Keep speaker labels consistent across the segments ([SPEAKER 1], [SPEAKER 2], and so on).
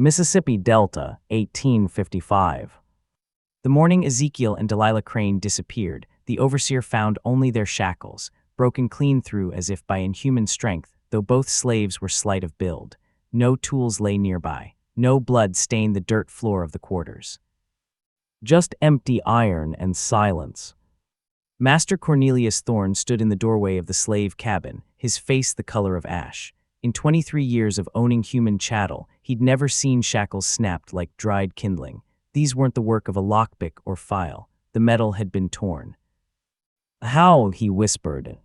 [SPEAKER 1] Mississippi Delta, 1855. The morning Ezekiel and Delilah Crane disappeared, the overseer found only their shackles, broken clean through as if by inhuman strength, though both slaves were slight of build. No tools lay nearby. No blood stained the dirt floor of the quarters. Just empty iron and silence. Master Cornelius Thorne stood in the doorway of the slave cabin, his face the color of ash. In 23 years of owning human chattel, he'd never seen shackles snapped like dried kindling. These weren't the work of a lockpick or file. The metal had been torn. "How?" he whispered.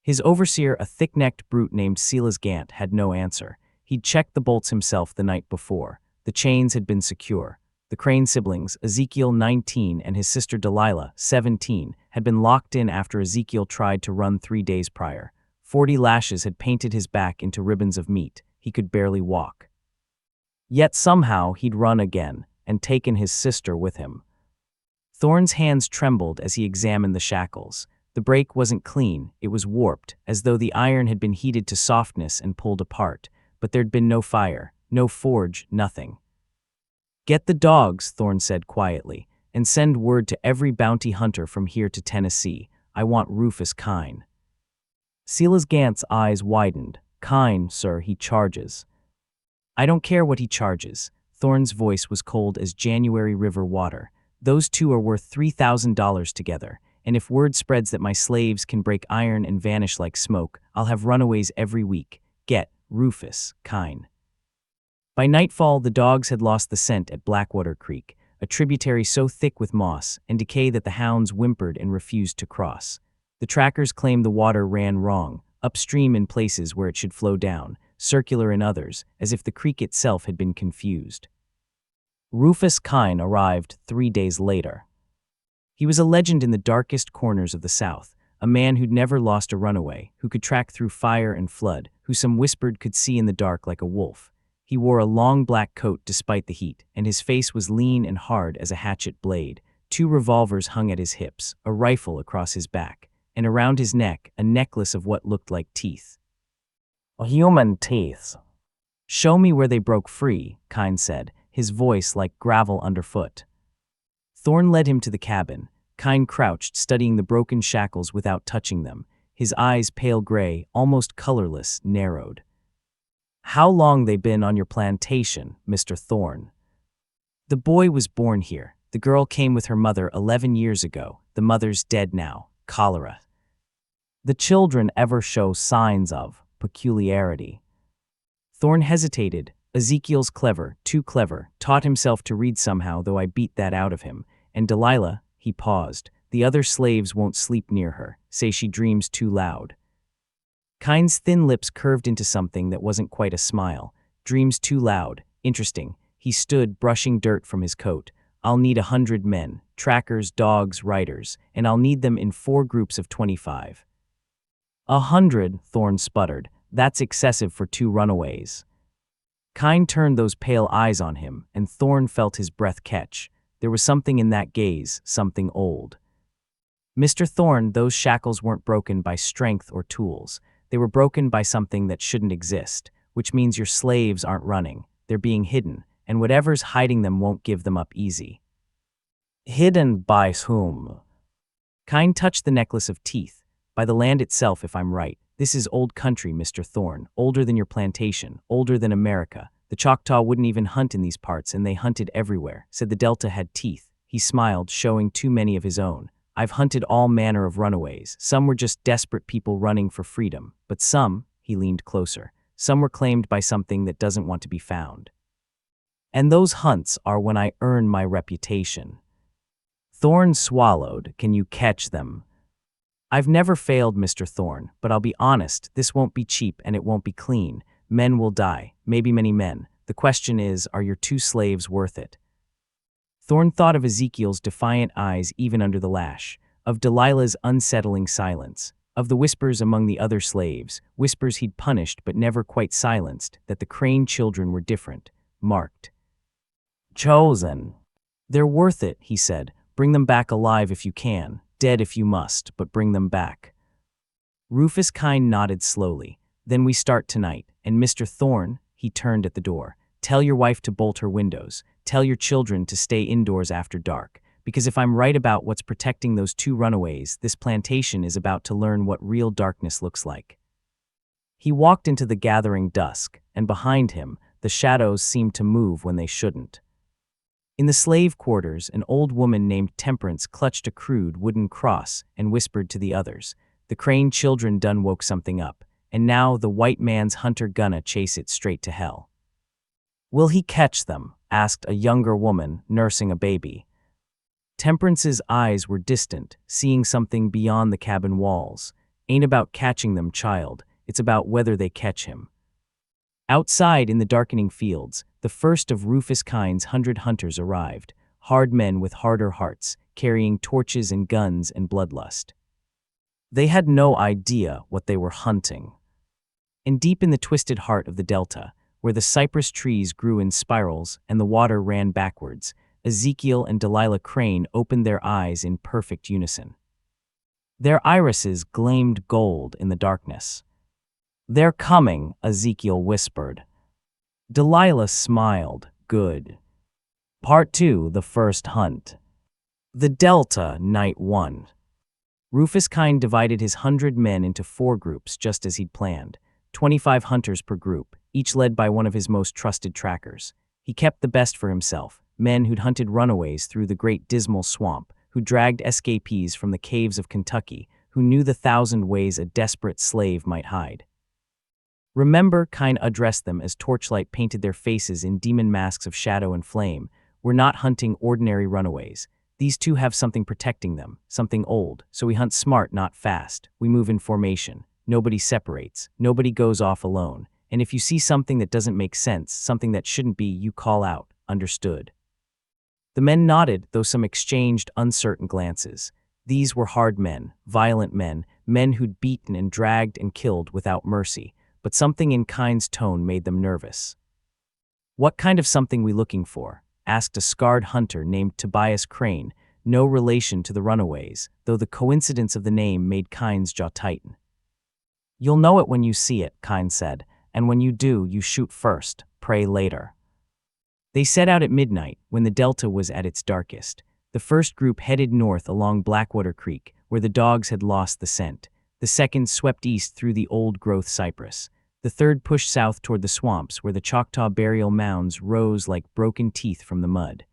[SPEAKER 1] His overseer, a thick-necked brute named Silas Gant, had no answer. He'd checked the bolts himself the night before. The chains had been secure. The Crane siblings, Ezekiel 19 and his sister Delilah 17, had been locked in after Ezekiel tried to run 3 days prior. 40 lashes had painted his back into ribbons of meat. He could barely walk. Yet somehow he'd run again, and taken his sister with him. Thorne's hands trembled as he examined the shackles. The break wasn't clean, it was warped, as though the iron had been heated to softness and pulled apart. But there'd been no fire, no forge, nothing. "Get the dogs," Thorne said quietly, "and send word to every bounty hunter from here to Tennessee. I want Rufus Kine." Silas Gant's eyes widened. "Kine, sir, he charges." "I don't care what he charges." Thorne's voice was cold as January river water. "Those two are worth $3,000 together, and if word spreads that my slaves can break iron and vanish like smoke, I'll have runaways every week. Get Rufus Kine." By nightfall, the dogs had lost the scent at Blackwater Creek, a tributary so thick with moss and decay that the hounds whimpered and refused to cross. The trackers claimed the water ran wrong, upstream in places where it should flow down, circular in others, as if the creek itself had been confused. Rufus Kine arrived 3 days later. He was a legend in the darkest corners of the South, a man who'd never lost a runaway, who could track through fire and flood, who some whispered could see in the dark like a wolf. He wore a long black coat despite the heat, and his face was lean and hard as a hatchet blade. 2 revolvers hung at his hips, a rifle across his back, and around his neck a necklace of what looked like teeth. "Human teeth." "Show me where they broke free," Kine said, his voice like gravel underfoot. Thorne led him to the cabin. Kine crouched, studying the broken shackles without touching them. His eyes, pale gray, almost colorless, narrowed. "How long they been on your plantation, Mr. Thorne?" "The boy was born here. The girl came with her mother 11 years ago. The mother's dead now. Cholera." "The children ever show signs of peculiarity?" Thorne hesitated. "Ezekiel's clever, too clever, taught himself to read somehow, though I beat that out of him. And Delilah," he paused, "the other slaves won't sleep near her, say she dreams too loud." Kine's thin lips curved into something that wasn't quite a smile. "Dreams too loud. Interesting." He stood, brushing dirt from his coat. "I'll need 100 men, trackers, dogs, riders, and I'll need them in 4 groups of 25. 100, Thorne sputtered. "That's excessive for 2 runaways." Kine turned those pale eyes on him, and Thorne felt his breath catch. There was something in that gaze, something old. "Mr. Thorne, those shackles weren't broken by strength or tools. They were broken by something that shouldn't exist, which means your slaves aren't running. They're being hidden, and whatever's hiding them won't give them up easy." "Hidden by whom?" Kine touched the necklace of teeth. "By the land itself, if I'm right. This is old country, Mr. Thorne, older than your plantation, older than America. The Choctaw wouldn't even hunt in these parts, and they hunted everywhere. Said the Delta had teeth." He smiled, showing too many of his own. "I've hunted all manner of runaways. Some were just desperate people running for freedom. But some," he leaned closer, "some were claimed by something that doesn't want to be found. And those hunts are when I earn my reputation." Thorne swallowed. "Can you catch them?" "I've never failed, Mr. Thorne, but I'll be honest, this won't be cheap and it won't be clean. Men will die, maybe many men. The question is, are your 2 slaves worth it?" Thorne thought of Ezekiel's defiant eyes even under the lash, of Delilah's unsettling silence, of the whispers among the other slaves, whispers he'd punished but never quite silenced, that the Crane children were different, marked. "Chosen." "They're worth it," he said. "Bring them back alive if you can, dead if you must, but bring them back." Rufus Kine nodded slowly. "Then we start tonight, and Mr. Thorne," he turned at the door, Tell your wife to bolt her windows. Tell your children to stay indoors after dark. Because if I'm right about what's protecting those two runaways, this plantation is about to learn what real darkness looks like." He walked into the gathering dusk, and behind him, the shadows seemed to move when they shouldn't. In the slave quarters, an old woman named Temperance clutched a crude wooden cross and whispered to the others, "The Crane children done woke something up, and now the white man's hunter gonna chase it straight to hell." "Will he catch them?" asked a younger woman nursing a baby. Temperance's eyes were distant, seeing something beyond the cabin walls. "Ain't about catching them, child. It's about whether they catch him." Outside in the darkening fields, the first of Rufus Kine's 100 hunters arrived, hard men with harder hearts, carrying torches and guns and bloodlust. They had no idea what they were hunting. And deep in the twisted heart of the delta, where the cypress trees grew in spirals and the water ran backwards, Ezekiel and Delilah Crane opened their eyes in perfect unison. Their irises gleamed gold in the darkness. "They're coming," Ezekiel whispered. Delilah smiled. "Good." Part 2, The First Hunt. The Delta, Night 1. Rufus Kine divided his 100 men into 4 groups just as he'd planned, 25 hunters per group, each led by one of his most trusted trackers. He kept the best for himself, men who'd hunted runaways through the Great Dismal Swamp, who dragged escapees from the caves of Kentucky, who knew the 1,000 ways a desperate slave might hide. "Remember," Kine addressed them as torchlight painted their faces in demon masks of shadow and flame, "we're not hunting ordinary runaways. These two have something protecting them, something old, so we hunt smart, not fast. We move in formation. Nobody separates. Nobody goes off alone. And if you see something that doesn't make sense, something that shouldn't be, you call out. Understood?" The men nodded, though some exchanged uncertain glances. These were hard men, violent men, men who'd beaten and dragged and killed without mercy. But something in Kine's tone made them nervous. "What kind of something we looking for?" asked a scarred hunter named Tobias Crane, no relation to the runaways, though the coincidence of the name made Kine's jaw tighten. "You'll know it when you see it," Kine said, "and when you do, you shoot first, pray later." They set out at midnight, when the delta was at its darkest. The first group headed north along Blackwater Creek, where the dogs had lost the scent. The second swept east through the old-growth cypress. The third pushed south toward the swamps, where the Choctaw burial mounds rose like broken teeth from the mud.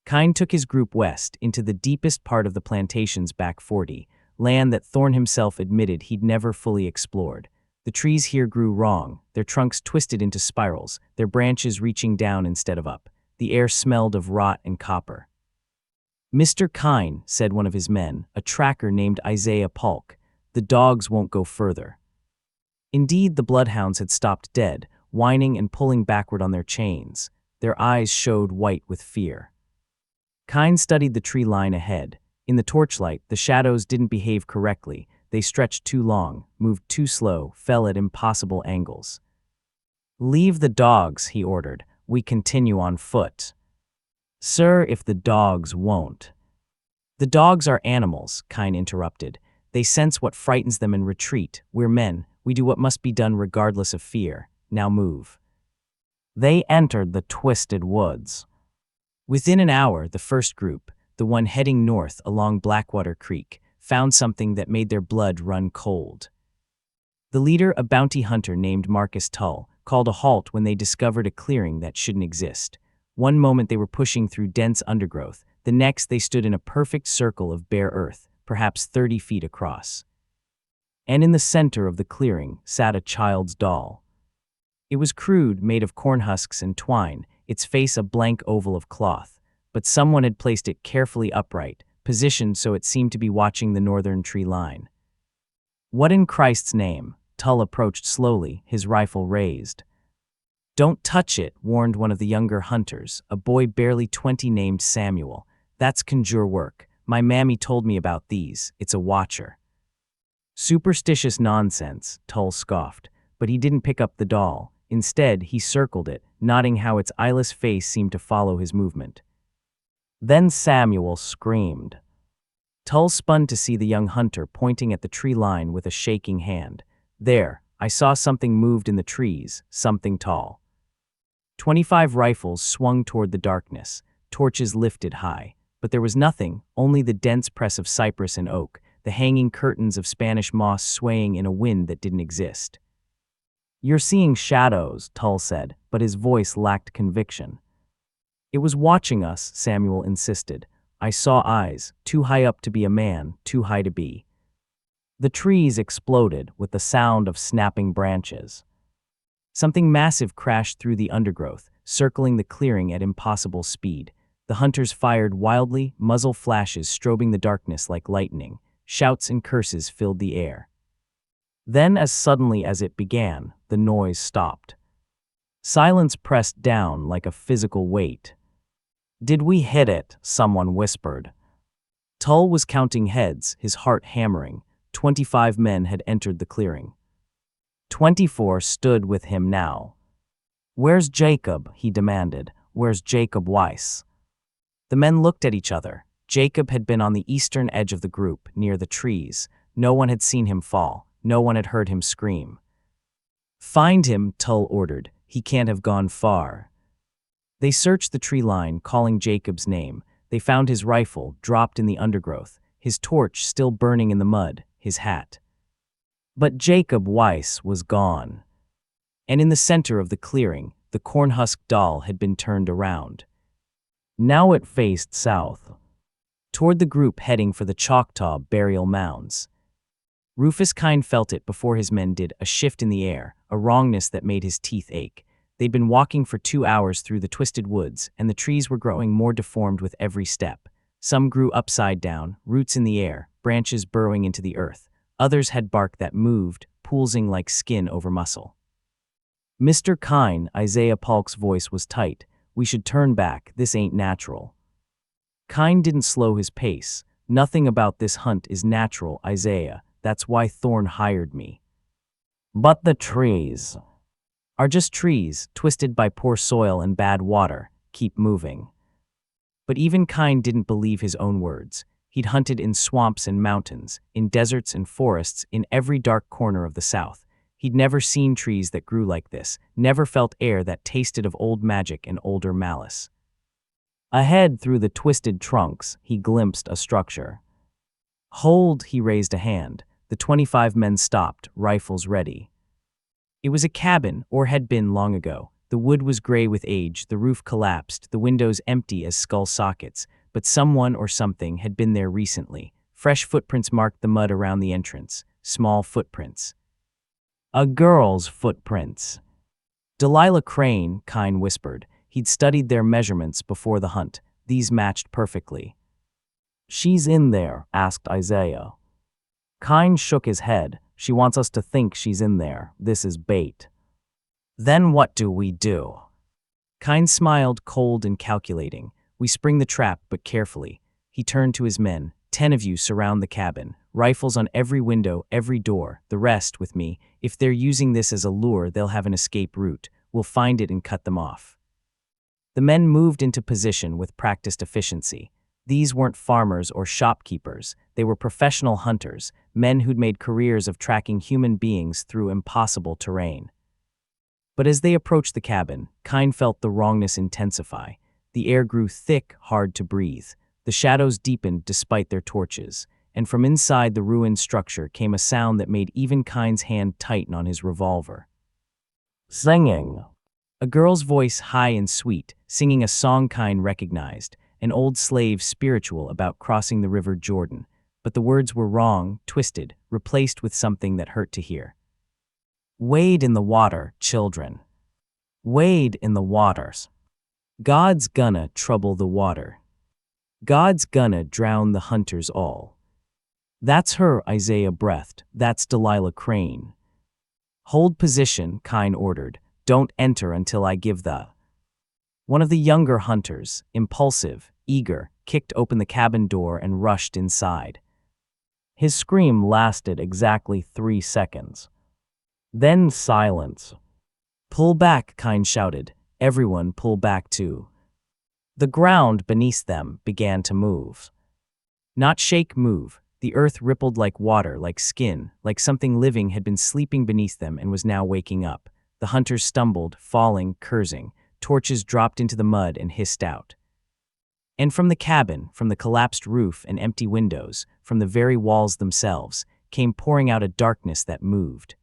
[SPEAKER 1] Kine took his group west, into the deepest part of the plantation's back 40, land that Thorne himself admitted he'd never fully explored. The trees here grew wrong, their trunks twisted into spirals, their branches reaching down instead of up. The air smelled of rot and copper. "Mr. Kine," said one of his men, a tracker named Isaiah Polk, "the dogs won't go further." Indeed, the bloodhounds had stopped dead, whining and pulling backward on their chains. Their eyes showed white with fear. Kine studied the tree line ahead. In the torchlight, the shadows didn't behave correctly. They stretched too long, moved too slow, fell at impossible angles. "Leave the dogs," he ordered. "We continue on foot." "Sir, if the dogs won't." "The dogs are animals," Kine interrupted. "They sense what frightens them and retreat. We're men. We do what must be done regardless of fear. Now move." They entered the twisted woods. Within an hour, the first group, the one heading north along Blackwater Creek, found something that made their blood run cold. The leader, a bounty hunter named Marcus Tull, called a halt when they discovered a clearing that shouldn't exist. One moment they were pushing through dense undergrowth, the next they stood in a perfect circle of bare earth, perhaps 30 feet across. And in the center of the clearing sat a child's doll. It was crude, made of corn husks and twine, its face a blank oval of cloth, but someone had placed it carefully upright, positioned so it seemed to be watching the northern tree line. "What in Christ's name?" Tull approached slowly, his rifle raised. "Don't touch it," warned one of the younger hunters, a boy barely 20 named Samuel. "That's conjure work. My mammy told me about these. It's a watcher." "Superstitious nonsense," Tull scoffed, but he didn't pick up the doll. Instead, he circled it, nodding how its eyeless face seemed to follow his movement. Then Samuel screamed. Tull spun to see the young hunter pointing at the tree line with a shaking hand. "There, I saw something moved in the trees, something tall." 25 rifles swung toward the darkness, torches lifted high. But there was nothing, only the dense press of cypress and oak, the hanging curtains of Spanish moss swaying in a wind that didn't exist. "You're seeing shadows," Tull said, but his voice lacked conviction. "It was watching us," Samuel insisted. "I saw eyes, too high up to be a man, too high to be." The trees exploded with the sound of snapping branches. Something massive crashed through the undergrowth, circling the clearing at impossible speed. The hunters fired wildly, muzzle flashes strobing the darkness like lightning. Shouts and curses filled the air. Then, as suddenly as it began, the noise stopped. Silence pressed down like a physical weight. "Did we hit it?" someone whispered. Tull was counting heads, his heart hammering. 25 men had entered the clearing. 24 stood with him now. "Where's Jacob?" he demanded. "Where's Jacob Weiss?" The men looked at each other. Jacob had been on the eastern edge of the group, near the trees. No one had seen him fall. No one had heard him scream. "Find him," Tull ordered. "He can't have gone far." They searched the tree line, calling Jacob's name. They found his rifle, dropped in the undergrowth, his torch still burning in the mud, his hat. But Jacob Weiss was gone. And in the center of the clearing, the corn-husked doll had been turned around. Now it faced south, toward the group heading for the Choctaw burial mounds. Rufus Kine felt it before his men did, a shift in the air, a wrongness that made his teeth ache. They'd been walking for 2 hours through the twisted woods, and the trees were growing more deformed with every step. Some grew upside down, roots in the air, branches burrowing into the earth. Others had bark that moved, pulsing like skin over muscle. "Mr. Kine," Isaiah Polk's voice was tight. "We should turn back. This ain't natural." Kine didn't slow his pace. "Nothing about this hunt is natural, Isaiah. That's why Thorne hired me." "But the trees are just trees, twisted by poor soil and bad water. Keep moving." But even Kine didn't believe his own words. He'd hunted in swamps and mountains, in deserts and forests, in every dark corner of the South. He'd never seen trees that grew like this, never felt air that tasted of old magic and older malice. Ahead, through the twisted trunks, he glimpsed a structure. "Hold," he raised a hand. The 25 men stopped, rifles ready. It was a cabin, or had been long ago. The wood was gray with age, the roof collapsed, the windows empty as skull sockets, but someone or something had been there recently. Fresh footprints marked the mud around the entrance, small footprints. "A girl's footprints." "Delilah Crane," Kine whispered. He'd studied their measurements before the hunt. These matched perfectly. "She's in there?" asked Isaiah. Kine shook his head. "She wants us to think she's in there. This is bait." "Then what do we do?" Kine smiled, cold and calculating. "We spring the trap, but carefully." He turned to his men. 10 of you surround the cabin. Rifles on every window, every door. The rest with me. If they're using this as a lure, they'll have an escape route. We'll find it and cut them off." The men moved into position with practiced efficiency. These weren't farmers or shopkeepers. They were professional hunters, men who'd made careers of tracking human beings through impossible terrain. But as they approached the cabin, Kine felt the wrongness intensify. The air grew thick, hard to breathe. The shadows deepened despite their torches, and from inside the ruined structure came a sound that made even Kine's hand tighten on his revolver. Singing. A girl's voice, high and sweet, singing a song Kine recognized, an old slave spiritual about crossing the River Jordan. But the words were wrong, twisted, replaced with something that hurt to hear. "Wade in the water, children. Wade in the waters. God's gonna trouble the water. God's gonna drown the hunters all." "That's her," Isaiah breathed. "That's Delilah Crane." "Hold position," Kine ordered. "Don't enter until I give the—" One of the younger hunters, impulsive, eager, kicked open the cabin door and rushed inside. His scream lasted exactly 3 seconds. Then silence. "Pull back," Kine shouted. Everyone pull back too. The ground beneath them began to move. Not shake, move. The earth rippled like water, like skin, like something living had been sleeping beneath them and was now waking up. The hunters stumbled, falling, cursing. torches dropped into the mud and hissed out. And from the cabin, from the collapsed roof and empty windows, from the very walls themselves, came pouring out a darkness that moved.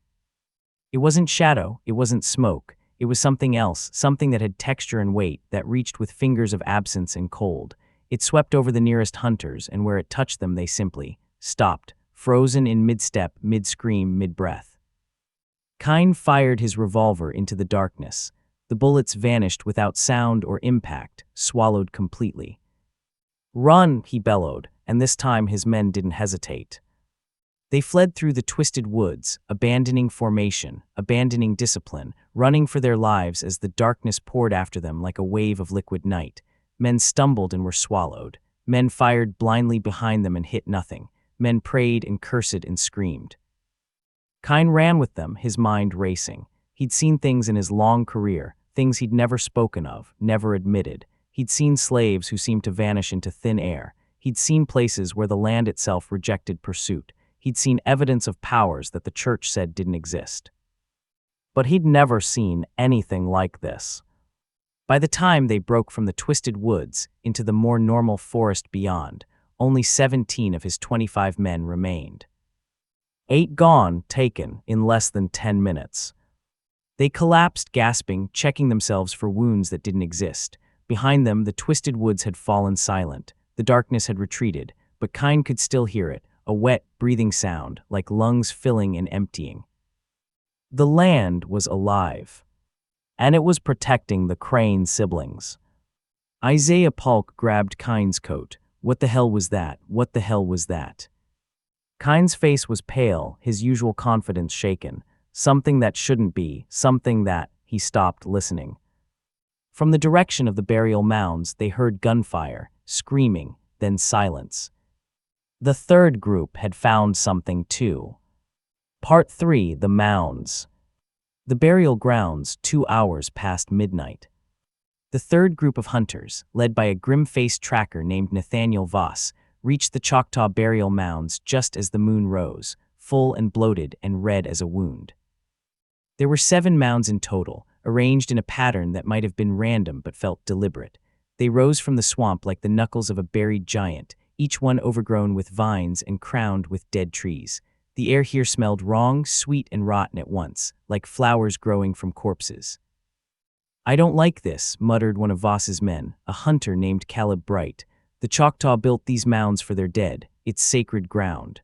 [SPEAKER 1] It wasn't shadow, it wasn't smoke, it was something else, something that had texture and weight, that reached with fingers of absence and cold. It swept over the nearest hunters, and where it touched them they simply stopped, frozen in mid-step, mid-scream, mid-breath. Kine fired his revolver into the darkness. The bullets vanished without sound or impact, swallowed completely. "Run!" he bellowed, and this time his men didn't hesitate. They fled through the twisted woods, abandoning formation, abandoning discipline, running for their lives as the darkness poured after them like a wave of liquid night. Men stumbled and were swallowed. Men fired blindly behind them and hit nothing. Men prayed and cursed and screamed. Kine ran with them, his mind racing. He'd seen things in his long career, things he'd never spoken of, never admitted. He'd seen slaves who seemed to vanish into thin air. He'd seen places where the land itself rejected pursuit. He'd seen evidence of powers that the church said didn't exist. But he'd never seen anything like this. By the time they broke from the twisted woods into the more normal forest beyond, only 17 of his 25 men remained. 8 gone, taken, in less than 10 minutes. They collapsed, gasping, checking themselves for wounds that didn't exist. Behind them, the twisted woods had fallen silent. The darkness had retreated, but Kine could still hear it, a wet, breathing sound, like lungs filling and emptying. The land was alive, and it was protecting the Crane siblings. Isaiah Polk grabbed Kine's coat. What the hell was that? What the hell was that? Kine's face was pale, his usual confidence shaken. Something that shouldn't be, something that, he stopped listening. From the direction of the burial mounds, they heard gunfire, screaming, then silence. The third group had found something too. Part 3, the mounds. The burial grounds, 2 hours past midnight. The third group of hunters, led by a grim-faced tracker named Nathaniel Voss, reached the Choctaw burial mounds just as the moon rose, full and bloated and red as a wound. There were 7 mounds in total, arranged in a pattern that might have been random but felt deliberate. They rose from the swamp like the knuckles of a buried giant, each one overgrown with vines and crowned with dead trees. The air here smelled wrong, sweet, and rotten at once, like flowers growing from corpses. "I don't like this," muttered one of Voss's men, a hunter named Caleb Bright. "The Choctaw built these mounds for their dead. It's sacred ground."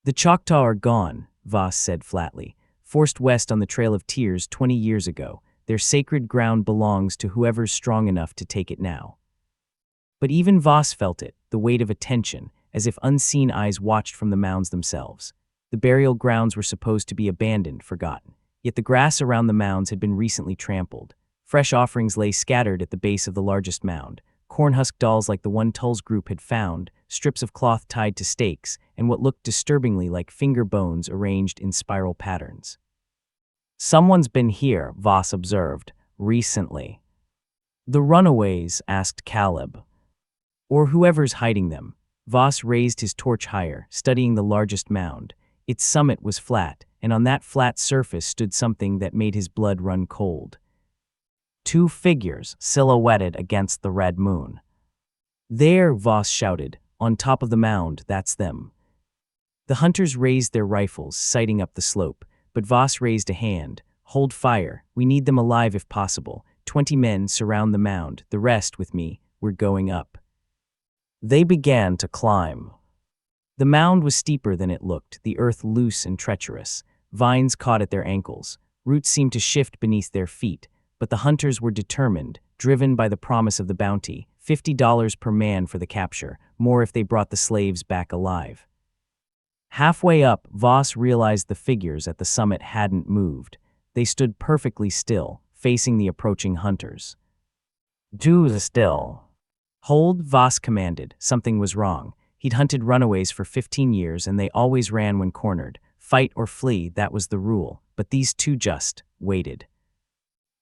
[SPEAKER 1] "The Choctaw are gone," Voss said flatly. "Forced west on the Trail of Tears 20 years ago. Their sacred ground belongs to whoever's strong enough to take it now." But even Voss felt it, the weight of attention, as if unseen eyes watched from the mounds themselves. The burial grounds were supposed to be abandoned, forgotten. Yet the grass around the mounds had been recently trampled. Fresh offerings lay scattered at the base of the largest mound. Cornhusk dolls like the one Tull's group had found, strips of cloth tied to stakes, and what looked disturbingly like finger bones arranged in spiral patterns. "Someone's been here," Voss observed, "recently." "The runaways?" asked Caleb. "Or whoever's hiding them." Voss raised his torch higher, studying the largest mound. Its summit was flat, and on that flat surface stood something that made his blood run cold. 2 figures silhouetted against the red moon. "There," Voss shouted, "on top of the mound, that's them." The hunters raised their rifles, sighting up the slope, but Voss raised a hand. "Hold fire, we need them alive if possible. 20 men surround the mound, the rest with me, we're going up." They began to climb. The mound was steeper than it looked, the earth loose and treacherous. Vines caught at their ankles. Roots seemed to shift beneath their feet, but the hunters were determined, driven by the promise of the bounty, $50 per man for the capture, more if they brought the slaves back alive. Halfway up, Voss realized the figures at the summit hadn't moved. They stood perfectly still, facing the approaching hunters. "Do still." "Hold," Voss commanded. Something was wrong. He'd hunted runaways for 15 years, and they always ran when cornered. Fight or flee, that was the rule. But these 2 just waited.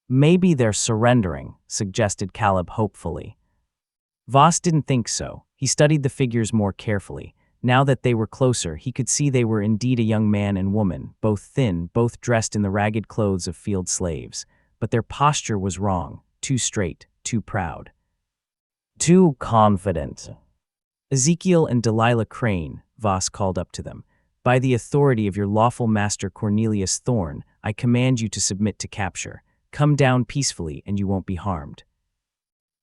[SPEAKER 1] "Maybe they're surrendering," suggested Caleb hopefully. Voss didn't think so. He studied the figures more carefully. Now that they were closer, he could see they were indeed a young man and woman, both thin, both dressed in the ragged clothes of field slaves. But their posture was wrong. too straight, too proud. Too confident. Ezekiel and Delilah Crane, Voss called up to them. By the authority of your lawful master Cornelius Thorne, I command you to submit to capture. Come down peacefully and you won't be harmed.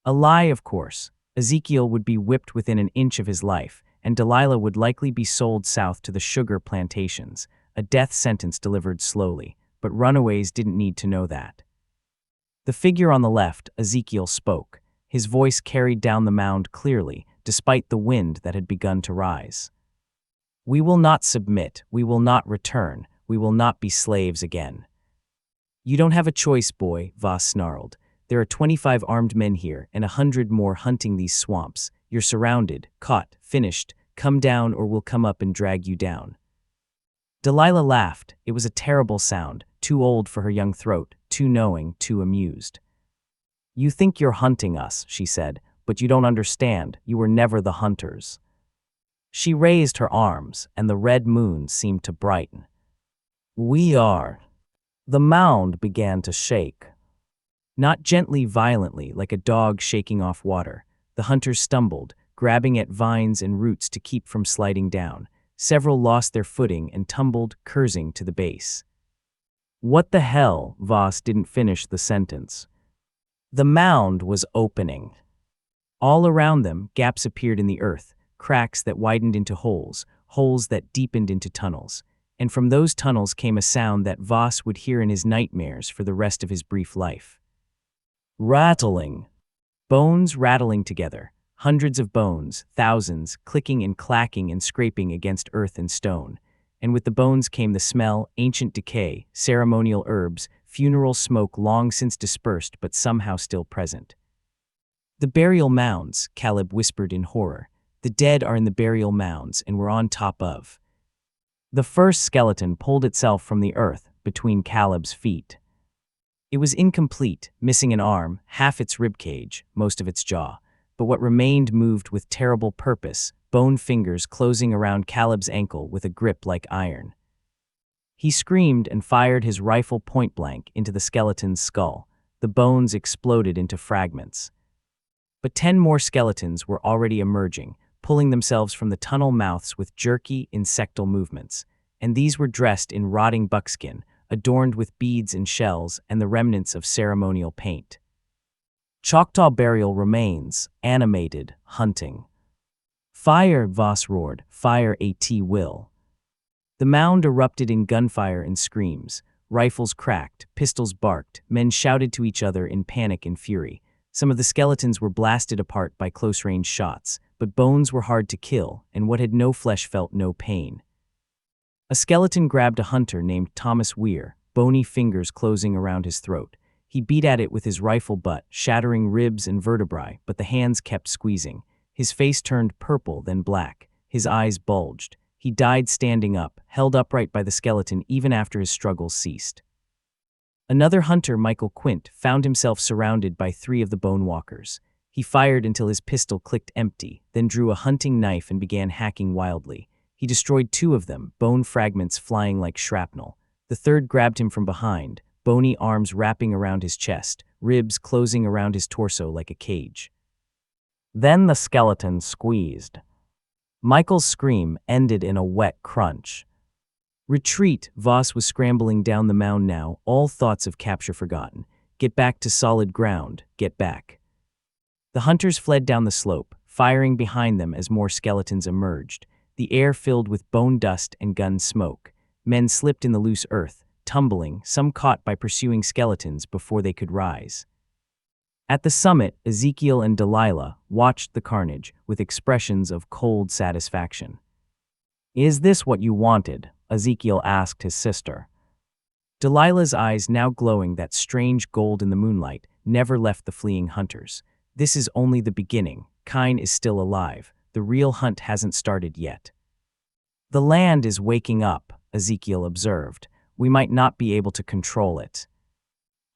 [SPEAKER 1] A lie, of course. Ezekiel would be whipped within an inch of his life, and Delilah would likely be sold south to the sugar plantations, a death sentence delivered slowly, but runaways didn't need to know that. The figure on the left, Ezekiel, spoke. His voice carried down the mound clearly, despite the wind that had begun to rise. We will not submit, we will not return, we will not be slaves again. You don't have a choice, boy, Voss snarled. There are 25 armed men here and 100 more hunting these swamps. You're surrounded, caught, finished. Come down or we'll come up and drag you down. Delilah laughed. It was a terrible sound, too old for her young throat, too knowing, too amused. You think you're hunting us, she said, but you don't understand. You were never the hunters. She raised her arms, and the red moon seemed to brighten. We are. The mound began to shake. Not gently, violently, like a dog shaking off water. The hunters stumbled, grabbing at vines and roots to keep from sliding down. Several lost their footing and tumbled, cursing, to the base. What the hell? Voss didn't finish the sentence. The mound was opening. All around them, gaps appeared in the earth, cracks that widened into holes, holes that deepened into tunnels. And from those tunnels came a sound that Voss would hear in his nightmares for the rest of his brief life. Rattling. Bones rattling together. Hundreds of bones, thousands, clicking and clacking and scraping against earth and stone. And with the bones came the smell, ancient decay, ceremonial herbs, funeral smoke long since dispersed but somehow still present. The burial mounds, Caleb whispered in horror. The dead are in the burial mounds and we're on top of. The first skeleton pulled itself from the earth between Caleb's feet. It was incomplete, missing an arm, half its ribcage, most of its jaw. But what remained moved with terrible purpose, bone fingers closing around Caleb's ankle with a grip like iron. He screamed and fired his rifle point-blank into the skeleton's skull. The bones exploded into fragments. But 10 more skeletons were already emerging, pulling themselves from the tunnel mouths with jerky, insectal movements. And these were dressed in rotting buckskin, adorned with beads and shells and the remnants of ceremonial paint. Choctaw burial remains, animated, hunting. Fire, Voss roared, fire at will. The mound erupted in gunfire and screams. Rifles cracked, pistols barked, men shouted to each other in panic and fury. Some of the skeletons were blasted apart by close-range shots, but bones were hard to kill, and what had no flesh felt no pain. A skeleton grabbed a hunter named Thomas Weir, bony fingers closing around his throat. He beat at it with his rifle butt, shattering ribs and vertebrae, but the hands kept squeezing. His face turned purple, then black. His eyes bulged. He died standing up, held upright by the skeleton even after his struggles ceased. Another hunter, Michael Quint, found himself surrounded by 3 of the bone walkers. He fired until his pistol clicked empty, then drew a hunting knife and began hacking wildly. He destroyed 2 of them, bone fragments flying like shrapnel. The third grabbed him from behind, bony arms wrapping around his chest, ribs closing around his torso like a cage. Then the skeleton squeezed. Michael's scream ended in a wet crunch. Retreat, Voss was scrambling down the mound now, all thoughts of capture forgotten. Get back to solid ground, get back. The hunters fled down the slope, firing behind them as more skeletons emerged. The air filled with bone dust and gun smoke. Men slipped in the loose earth, tumbling, some caught by pursuing skeletons before they could rise. At the summit, Ezekiel and Delilah watched the carnage with expressions of cold satisfaction. Is this what you wanted? Ezekiel asked his sister. Delilah's eyes, now glowing that strange gold in the moonlight, never left the fleeing hunters. This is only the beginning. Kine is still alive. The real hunt hasn't started yet. The land is waking up, Ezekiel observed. We might not be able to control it.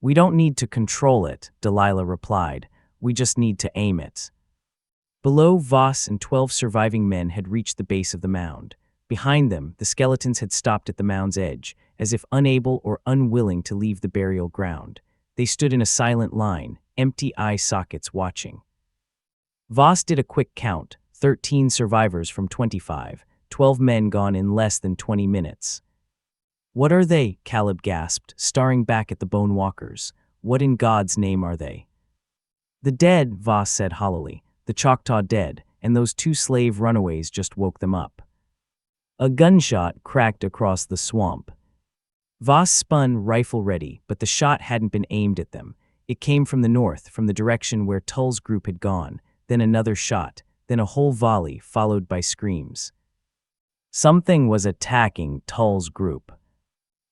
[SPEAKER 1] We don't need to control it, Delilah replied. We just need to aim it. Below, Voss and 12 surviving men had reached the base of the mound. Behind them, the skeletons had stopped at the mound's edge, as if unable or unwilling to leave the burial ground. They stood in a silent line, empty eye sockets watching. Voss did a quick count, 13 survivors from 25, 12 men gone in less than 20 minutes. What are they? Caleb gasped, staring back at the bone walkers. What in God's name are they? The dead, Voss said hollowly. The Choctaw dead, and those 2 slave runaways just woke them up. A gunshot cracked across the swamp. Voss spun, rifle ready, but the shot hadn't been aimed at them. It came from the north, from the direction where Tull's group had gone, then another shot, then a whole volley, followed by screams. Something was attacking Tull's group.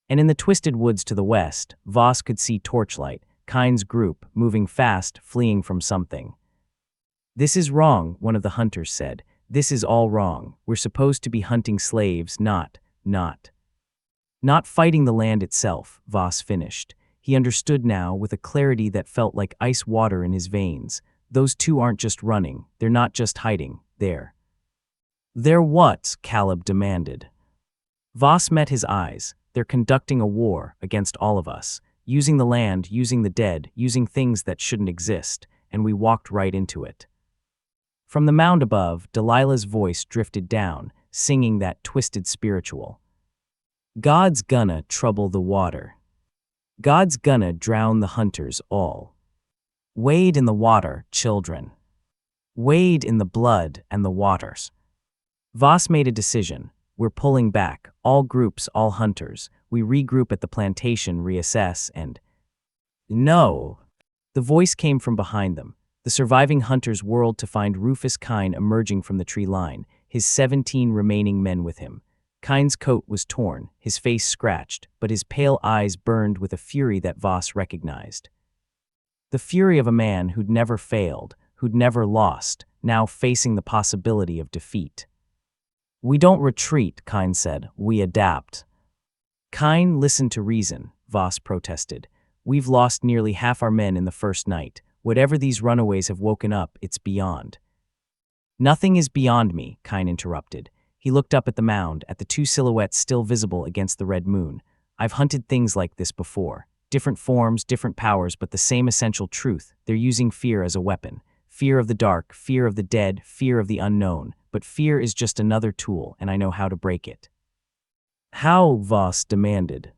[SPEAKER 1] And in the twisted woods to the west, Voss could see Torchlight, Kine's group, moving fast, fleeing from something. This is wrong, one of the hunters said. This is all wrong. We're supposed to be hunting slaves, not fighting the land itself, Voss finished. He understood now with a clarity that felt like ice water in his veins. Those 2 aren't just running, they're not just hiding, they're what? Caleb demanded. Voss met his eyes. They're conducting a war against all of us, using the land, using the dead, using things that shouldn't exist, and we walked right into it. From the mound above, Delilah's voice drifted down, singing that twisted spiritual. God's gonna trouble the water. God's gonna drown the hunters all. Wade in the water, children. Wade in the blood and the waters. Voss made a decision. We're pulling back, all groups, all hunters. We regroup at the plantation, reassess, and… No! The voice came from behind them. The surviving hunters whirled to find Rufus Kine emerging from the tree line, his 17 remaining men with him. Kine's coat was torn, his face scratched, but his pale eyes burned with a fury that Voss recognized. The fury of a man who'd never failed, who'd never lost, now facing the possibility of defeat. We don't retreat, Kine said. We adapt. Kine listened to reason, Voss protested. We've lost nearly half our men in the first night. Whatever these runaways have woken up, it's beyond. Nothing is beyond me, Kine interrupted. He looked up at the mound, at the 2 silhouettes still visible against the red moon. I've hunted things like this before. Different forms, different powers, but the same essential truth. They're using fear as a weapon. Fear of the dark, fear of the dead, fear of the unknown. But fear is just another tool, and I know how to break it. How? Voss demanded.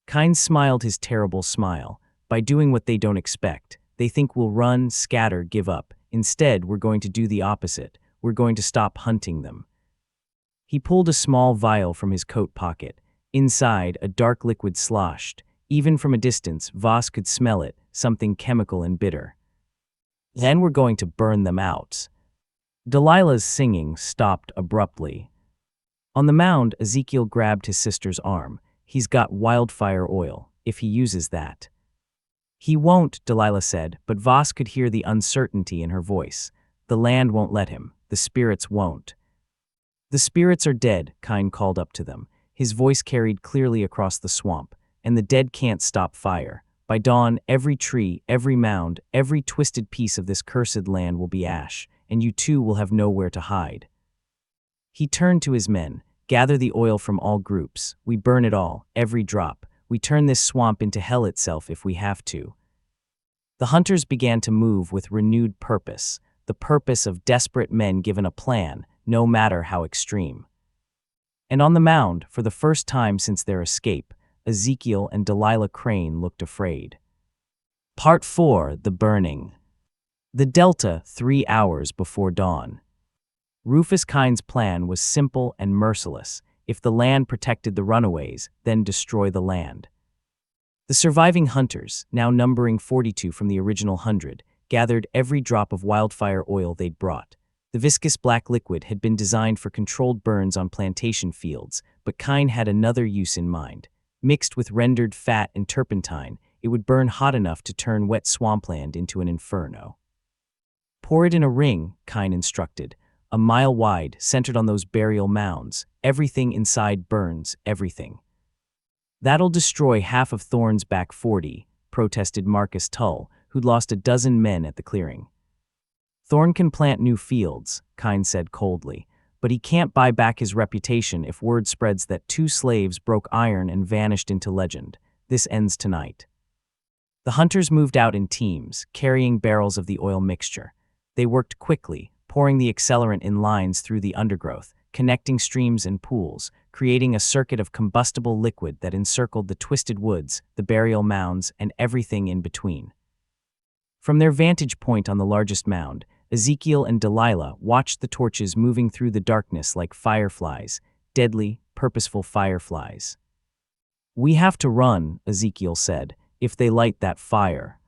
[SPEAKER 1] Kine smiled his terrible smile. By doing what they don't expect. They think we'll run, scatter, give up. Instead, we're going to do the opposite. We're going to stop hunting them. He pulled a small vial from his coat pocket. Inside, a dark liquid sloshed. Even from a distance, Voss could smell it, something chemical and bitter. Then we're going to burn them out. Delilah's singing stopped abruptly. On the mound, Ezekiel grabbed his sister's arm. He's got wildfire oil, if he uses that. He won't, Delilah said, but Voss could hear the uncertainty in her voice. The land won't let him. The spirits won't. The spirits are dead, Kine called up to them. His voice carried clearly across the swamp. And the dead can't stop fire. By dawn, every tree, every mound, every twisted piece of this cursed land will be ash, and you too will have nowhere to hide. He turned to his men. Gather the oil from all groups. We burn it all, every drop. We turn this swamp into hell itself if we have to. The hunters began to move with renewed purpose, the purpose of desperate men given a plan, no matter how extreme. And on the mound, for the first time since their escape, Ezekiel and Delilah Crane looked afraid. Part 4. The Burning. The Delta, 3 hours before dawn. Rufus Kine's plan was simple and merciless. If the land protected the runaways, then destroy the land. The surviving hunters, now numbering 42 from the original 100, gathered every drop of wildfire oil they'd brought. The viscous black liquid had been designed for controlled burns on plantation fields, but Kine had another use in mind. Mixed with rendered fat and turpentine, it would burn hot enough to turn wet swampland into an inferno. Pour it in a ring, Kine instructed, a mile wide, centered on those burial mounds. Everything inside burns, everything. That'll destroy half of Thorne's back 40, protested Marcus Tull, who'd lost a dozen men at the clearing. Thorne can plant new fields, Kine said coldly, but he can't buy back his reputation if word spreads that 2 slaves broke iron and vanished into legend. This ends tonight. The hunters moved out in teams, carrying barrels of the oil mixture. They worked quickly, pouring the accelerant in lines through the undergrowth, connecting streams and pools, creating a circuit of combustible liquid that encircled the twisted woods, the burial mounds, and everything in between. From their vantage point on the largest mound, Ezekiel and Delilah watched the torches moving through the darkness like fireflies, deadly, purposeful fireflies. "We have to run," Ezekiel said, "if they light that fire."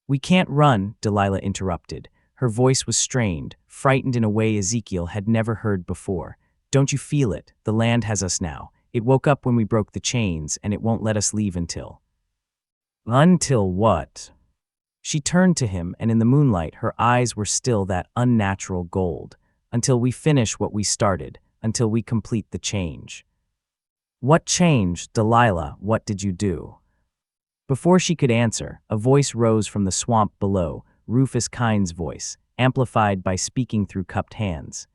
[SPEAKER 1] "We can't run," Delilah interrupted. Her voice was strained, frightened in a way Ezekiel had never heard before. "Don't you feel it? The land has us now. It woke up when we broke the chains, and it won't let us leave until." "Until what?" She turned to him, and in the moonlight her eyes were still that unnatural gold. "Until we finish what we started, until we complete the change." "What change, Delilah? What did you do?" Before she could answer, a voice rose from the swamp below, Rufus Kine's voice, amplified by speaking through cupped hands.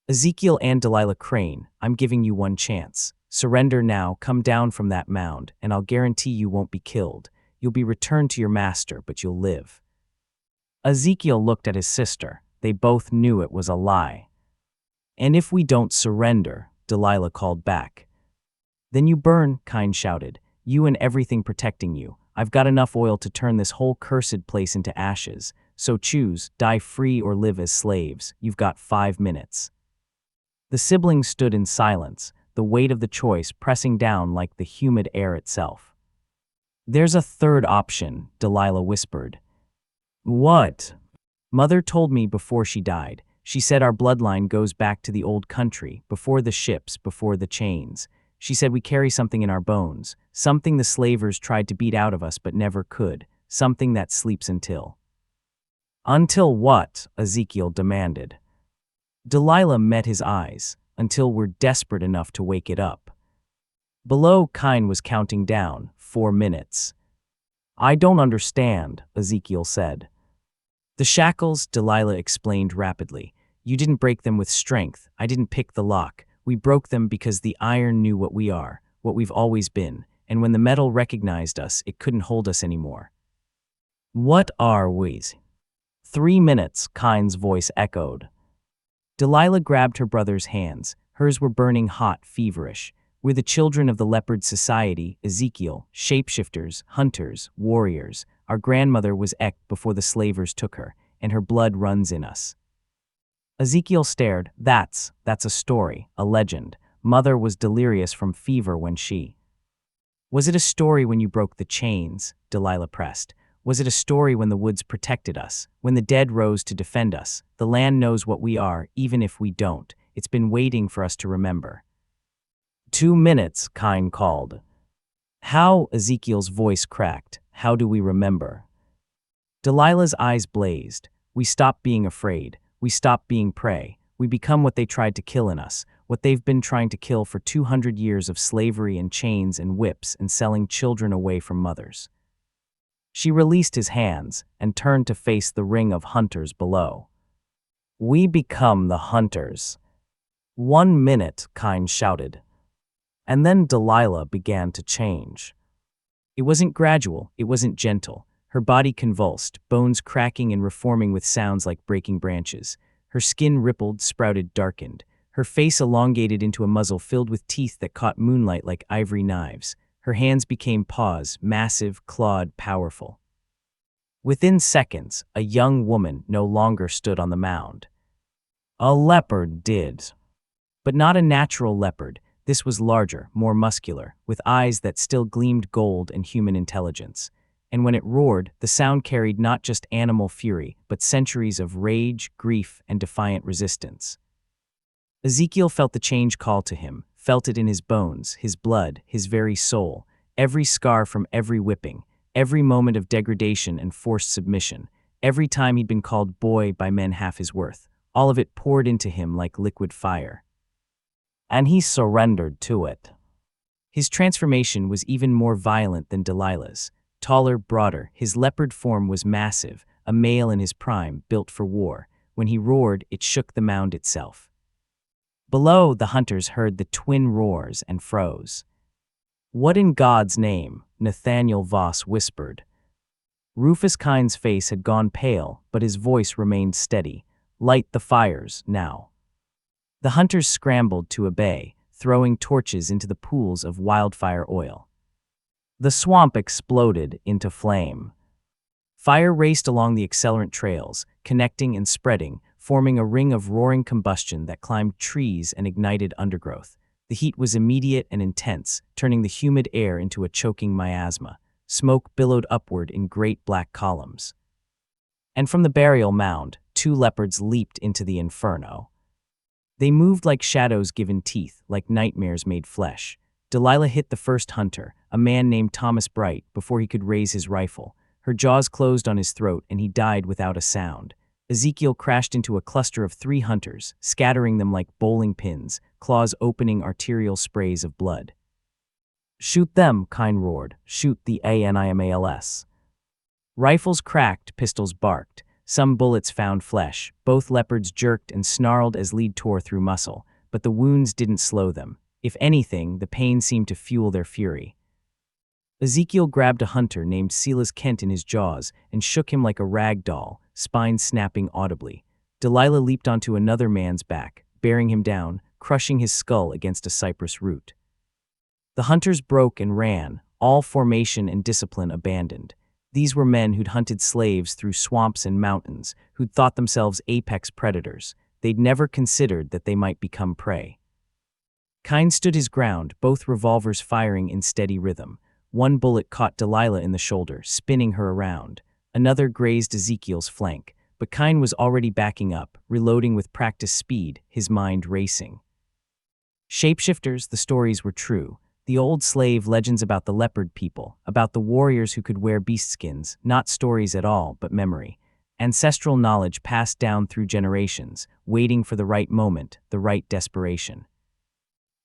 [SPEAKER 1] "Ezekiel and Delilah Crane, I'm giving you one chance. Surrender now, come down from that mound, and I'll guarantee you won't be killed. You'll be returned to your master, but you'll live." Ezekiel looked at his sister. They both knew it was a lie. "And if we don't surrender," Delilah called back. "Then you burn," Kine shouted. "You and everything protecting you. I've got enough oil to turn this whole cursed place into ashes. So choose, die free or live as slaves. You've got 5 minutes." The siblings stood in silence, the weight of the choice pressing down like the humid air itself. "There's a third option," Delilah whispered. "What?" "Mother told me before she died. She said our bloodline goes back to the old country, before the ships, before the chains. She said we carry something in our bones, something the slavers tried to beat out of us but never could, something that sleeps until." "Until what?" Ezekiel demanded. Delilah met his eyes. "Until we're desperate enough to wake it up." Below, Kine was counting down, 4 minutes. "I don't understand," Ezekiel said. "The shackles," Delilah explained rapidly. "You didn't break them with strength. I didn't pick the lock. We broke them because the iron knew what we are, what we've always been, and when the metal recognized us, it couldn't hold us anymore." "What are we?" 3 minutes, Kine's voice echoed. Delilah grabbed her brother's hands. Hers were burning hot, feverish. "We're the children of the leopard society, Ezekiel, shapeshifters, hunters, warriors. Our grandmother was Ek before the slavers took her, and her blood runs in us." Ezekiel stared. That's a story, a legend. Mother was delirious from fever when she—" "Was it a story when you broke the chains?" Delilah pressed. "Was it a story when the woods protected us, when the dead rose to defend us? The land knows what we are, even if we don't. It's been waiting for us to remember." 2 minutes, Kine called. "How?" Ezekiel's voice cracked. "How do we remember?" Delilah's eyes blazed. "We stop being afraid. We stop being prey. We become what they tried to kill in us, what they've been trying to kill for 200 years of slavery and chains and whips and selling children away from mothers." She released his hands and turned to face the ring of hunters below. "We become the hunters." 1 minute, Kine shouted. And then Delilah began to change. It wasn't gradual, it wasn't gentle. Her body convulsed, bones cracking and reforming with sounds like breaking branches. Her skin rippled, sprouted, darkened. Her face elongated into a muzzle filled with teeth that caught moonlight like ivory knives. Her hands became paws, massive, clawed, powerful. Within seconds, a young woman no longer stood on the mound. A leopard did. But not a natural leopard. This was larger, more muscular, with eyes that still gleamed gold and human intelligence. And when it roared, the sound carried not just animal fury, but centuries of rage, grief, and defiant resistance. Ezekiel felt the change call to him, felt it in his bones, his blood, his very soul, every scar from every whipping, every moment of degradation and forced submission, every time he'd been called boy by men half his worth, all of it poured into him like liquid fire. And he surrendered to it. His transformation was even more violent than Delilah's. Taller, broader, his leopard form was massive, a male in his prime, built for war. When he roared, it shook the mound itself. Below, the hunters heard the twin roars and froze. "What in God's name?" Nathaniel Voss whispered. Rufus Kind's face had gone pale, but his voice remained steady. "Light the fires, now." The hunters scrambled to obey, throwing torches into the pools of wildfire oil. The swamp exploded into flame. Fire raced along the accelerant trails, connecting and spreading, forming a ring of roaring combustion that climbed trees and ignited undergrowth. The heat was immediate and intense, turning the humid air into a choking miasma. Smoke billowed upward in great black columns. And from the burial mound, 2 leopards leaped into the inferno. They moved like shadows given teeth, like nightmares made flesh. Delilah hit the first hunter, a man named Thomas Bright, before he could raise his rifle. Her jaws closed on his throat, and he died without a sound. Ezekiel crashed into a cluster of 3 hunters, scattering them like bowling pins, claws opening arterial sprays of blood. "Shoot them," Kine roared. "Shoot the animals." Rifles cracked, pistols barked. Some bullets found flesh. Both leopards jerked and snarled as lead tore through muscle, but the wounds didn't slow them. If anything, the pain seemed to fuel their fury. Ezekiel grabbed a hunter named Silas Kent in his jaws and shook him like a rag doll, spine snapping audibly. Delilah leaped onto another man's back, bearing him down, crushing his skull against a cypress root. The hunters broke and ran, all formation and discipline abandoned. These were men who'd hunted slaves through swamps and mountains, who'd thought themselves apex predators. They'd never considered that they might become prey. Kine stood his ground, both revolvers firing in steady rhythm. One bullet caught Delilah in the shoulder, spinning her around. Another grazed Ezekiel's flank, but Kine was already backing up, reloading with practiced speed, his mind racing. Shapeshifters, the stories were true. The old slave legends about the leopard people, about the warriors who could wear beast skins, not stories at all, but memory. Ancestral knowledge passed down through generations, waiting for the right moment, the right desperation.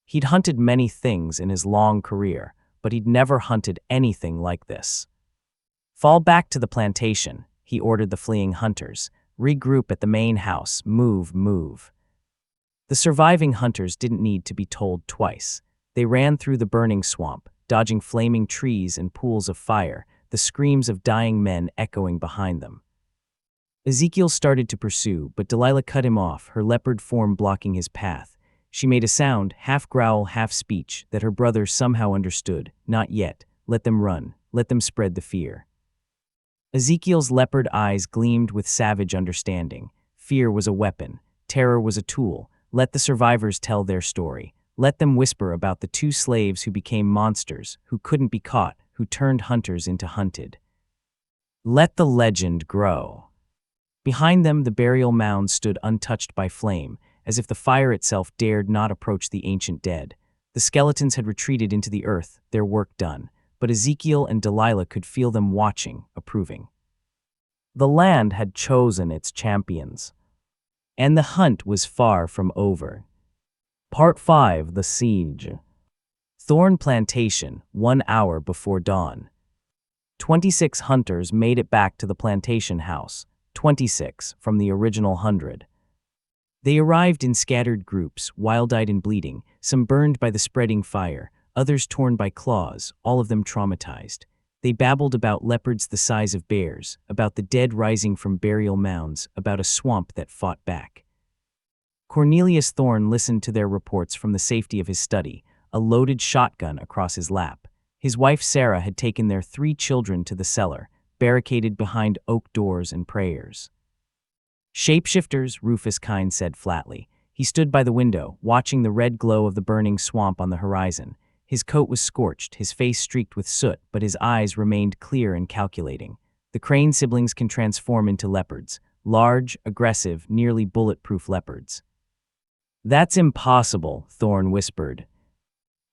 [SPEAKER 1] He'd hunted many things in his long career, but he'd never hunted anything like this. "Fall back to the plantation," he ordered the fleeing hunters. "Regroup at the main house, move." The surviving hunters didn't need to be told twice. They ran through the burning swamp, dodging flaming trees and pools of fire, the screams of dying men echoing behind them. Ezekiel started to pursue, but Delilah cut him off, her leopard form blocking his path. She made a sound, half growl, half speech, that her brother somehow understood. "Not yet. Let them run. Let them spread the fear." Ezekiel's leopard eyes gleamed with savage understanding. Fear was a weapon. Terror was a tool. Let the survivors tell their story. Let them whisper about the 2 slaves who became monsters, who couldn't be caught, who turned hunters into hunted. Let the legend grow. Behind them, the burial mound stood untouched by flame, as if the fire itself dared not approach the ancient dead. The skeletons had retreated into the earth, their work done, but Ezekiel and Delilah could feel them watching, approving. The land had chosen its champions, and the hunt was far from over. Part 5: The Siege. Thorn Plantation, 1 hour before dawn. 26 hunters made it back to the plantation house, 26 from the original 100. They arrived in scattered groups, wild-eyed and bleeding, some burned by the spreading fire, others torn by claws, all of them traumatized. They babbled about leopards the size of bears, about the dead rising from burial mounds, about a swamp that fought back. Cornelius Thorne listened to their reports from the safety of his study, a loaded shotgun across his lap. His wife Sarah had taken their 3 children to the cellar, barricaded behind oak doors and prayers. "Shapeshifters," Rufus Kine said flatly. He stood by the window, watching the red glow of the burning swamp on the horizon. His coat was scorched, his face streaked with soot, but his eyes remained clear and calculating. The Crane siblings can transform into leopards, large, aggressive, nearly bulletproof leopards. "That's impossible," Thorne whispered.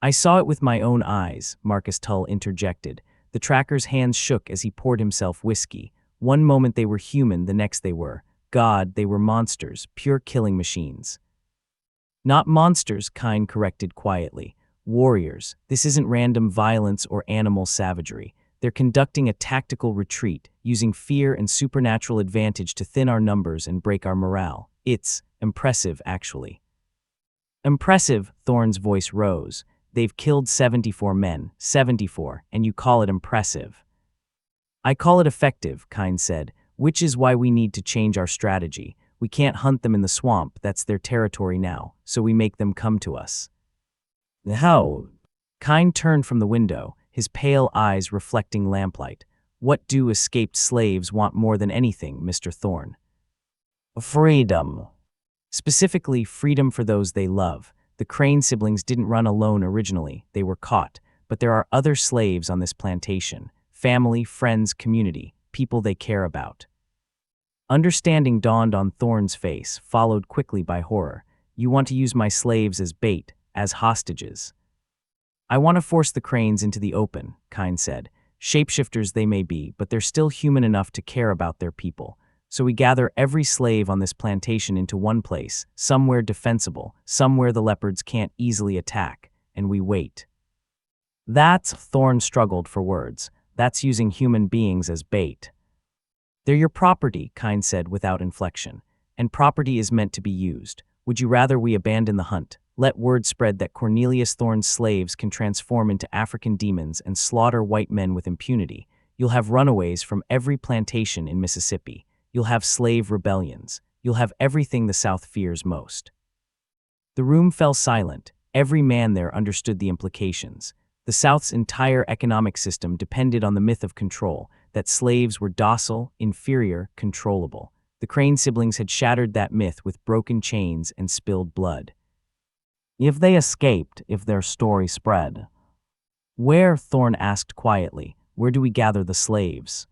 [SPEAKER 1] "I saw it with my own eyes," Marcus Tull interjected. The tracker's hands shook as he poured himself whiskey. One moment they were human, the next they were. God, they were monsters, pure killing machines. "Not monsters," Kine corrected quietly. "Warriors. This isn't random violence or animal savagery. They're conducting a tactical retreat, using fear and supernatural advantage to thin our numbers and break our morale. It's impressive, actually." "Impressive," Thorne's voice rose. "They've killed 74 men, 74, and you call it impressive." I call it effective, Kine said, which is why we need to change our strategy. We can't hunt them in the swamp, that's their territory now, so we make them come to us. How? Kine turned from the window, his pale eyes reflecting lamplight. What do escaped slaves want more than anything, Mr. Thorne? Freedom. Specifically, freedom for those they love. The Crane siblings didn't run alone originally, they were caught, but there are other slaves on this plantation. Family, friends, community, people they care about. Understanding dawned on Thorne's face, followed quickly by horror. You want to use my slaves as bait, as hostages. I want to force the Cranes into the open, Kine said. Shapeshifters they may be, but they're still human enough to care about their people. So we gather every slave on this plantation into one place, somewhere defensible, somewhere the leopards can't easily attack, and we wait. Thorne struggled for words. That's using human beings as bait. They're your property, Kine said without inflection, and property is meant to be used. Would you rather we abandon the hunt? Let word spread that Cornelius Thorne's slaves can transform into African demons and slaughter white men with impunity. You'll have runaways from every plantation in Mississippi. You'll have slave rebellions. You'll have everything the South fears most. The room fell silent. Every man there understood the implications. The South's entire economic system depended on the myth of control, that slaves were docile, inferior, controllable. The Crane siblings had shattered that myth with broken chains and spilled blood. If they escaped, if their story spread. Where, Thorne asked quietly, where do we gather the slaves?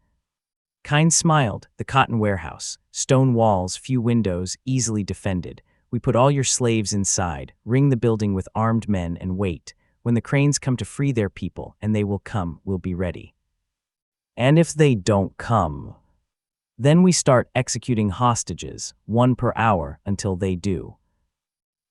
[SPEAKER 1] Kine smiled. The cotton warehouse. Stone walls, few windows, easily defended. We put all your slaves inside, ring the building with armed men and wait. When the Cranes come to free their people, and they will come, we'll be ready. And if they don't come? Then we start executing hostages, 1 per hour, until they do.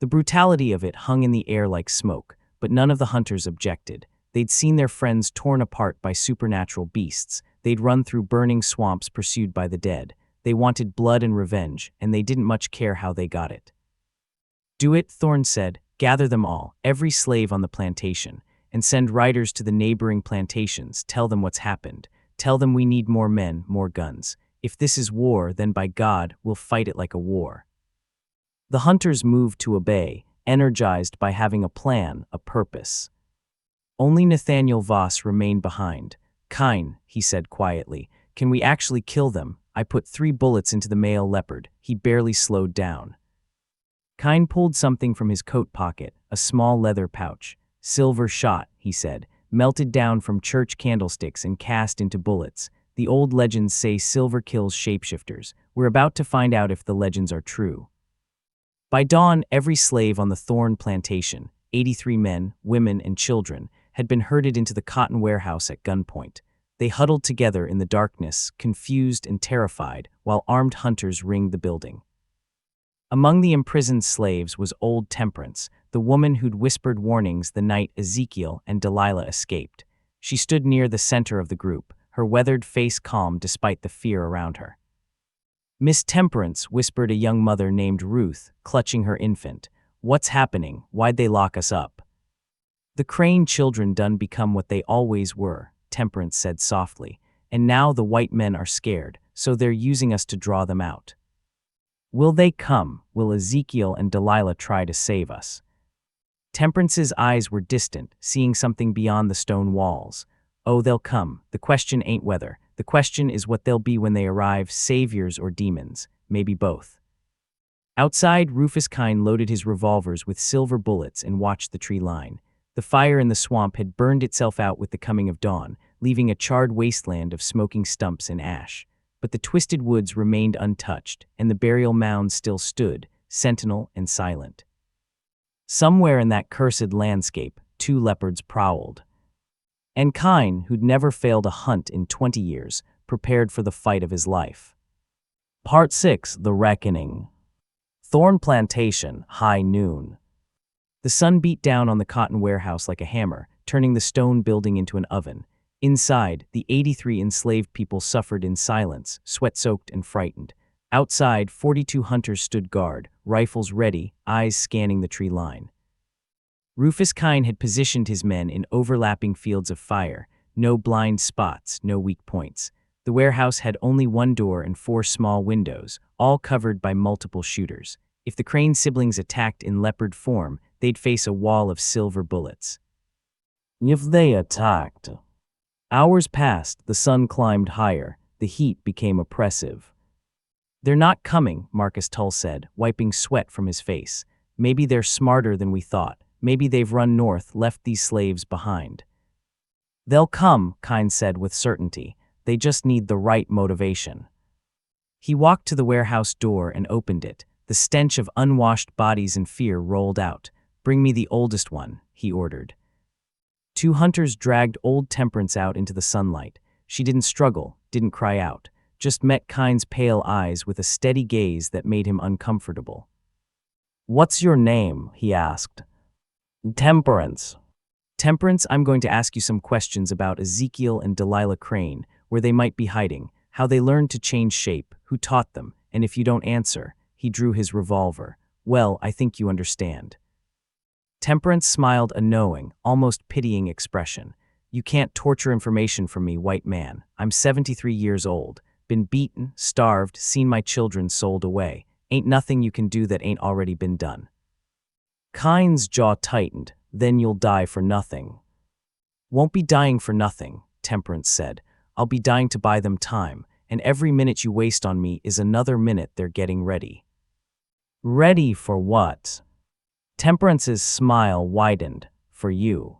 [SPEAKER 1] The brutality of it hung in the air like smoke, but none of the hunters objected. They'd seen their friends torn apart by supernatural beasts. They'd run through burning swamps pursued by the dead. They wanted blood and revenge, and they didn't much care how they got it. Do it, Thorne said. Gather them all, every slave on the plantation, and send riders to the neighboring plantations. Tell them what's happened. Tell them we need more men, more guns. If this is war, then by God, we'll fight it like a war. The hunters moved to obey, energized by having a plan, a purpose. Only Nathaniel Voss remained behind. Kine, he said quietly, can we actually kill them? I put 3 bullets into the male leopard. He barely slowed down. Kine pulled something from his coat pocket, a small leather pouch. Silver shot, he said, melted down from church candlesticks and cast into bullets. The old legends say silver kills shapeshifters. We're about to find out if the legends are true. By dawn, every slave on the Thorne plantation, 83 men, women, and children, had been herded into the cotton warehouse at gunpoint. They huddled together in the darkness, confused and terrified, while armed hunters ringed the building. Among the imprisoned slaves was old Temperance, the woman who'd whispered warnings the night Ezekiel and Delilah escaped. She stood near the center of the group, her weathered face calm despite the fear around her. Miss Temperance, whispered a young mother named Ruth, clutching her infant. What's happening? Why'd they lock us up? The Crane children done become what they always were, Temperance said softly, and now the white men are scared, so they're using us to draw them out. Will they come? Will Ezekiel and Delilah try to save us? Temperance's eyes were distant, seeing something beyond the stone walls. Oh, they'll come. The question ain't whether. The question is what they'll be when they arrive, saviors or demons, maybe both. Outside, Rufus Kine loaded his revolvers with silver bullets and watched the tree line. The fire in the swamp had burned itself out with the coming of dawn, leaving a charred wasteland of smoking stumps and ash. But the twisted woods remained untouched, and the burial mound still stood, sentinel and silent. Somewhere in that cursed landscape, 2 leopards prowled. And Kine, who'd never failed a hunt in 20 years, prepared for the fight of his life. Part 6, The Reckoning. Thorne Plantation, high noon. The sun beat down on the cotton warehouse like a hammer, turning the stone building into an oven. Inside, the 83 enslaved people suffered in silence, sweat-soaked and frightened. Outside, 42 hunters stood guard, rifles ready, eyes scanning the tree line. Rufus Kine had positioned his men in overlapping fields of fire, no blind spots, no weak points. The warehouse had only one door and four small windows, all covered by multiple shooters. If the Crane siblings attacked in leopard form, they'd face a wall of silver bullets. If they attacked. Hours passed, the sun climbed higher, the heat became oppressive. They're not coming, Marcus Tull said, wiping sweat from his face. Maybe they're smarter than we thought. Maybe they've run north, left these slaves behind. They'll come, Kine said with certainty. They just need the right motivation. He walked to the warehouse door and opened it. The stench of unwashed bodies and fear rolled out. Bring me the oldest one, he ordered. Two hunters dragged old Temperance out into the sunlight. She didn't struggle, didn't cry out, just met Kine's pale eyes with a steady gaze that made him uncomfortable. What's your name? He asked. Temperance. Temperance, I'm going to ask you some questions about Ezekiel and Delilah Crane, where they might be hiding, how they learned to change shape, who taught them, and if you don't answer, he drew his revolver. Well, I think you understand. Temperance smiled a knowing, almost pitying expression. You can't torture information from me, white man. I'm 73 years old, been beaten, starved, seen my children sold away. Ain't nothing you can do that ain't already been done. Kine's jaw tightened. Then you'll die for nothing. Won't be dying for nothing, Temperance said. I'll be dying to buy them time, and every minute you waste on me is another minute they're getting ready. Ready for what? Temperance's smile widened. For you.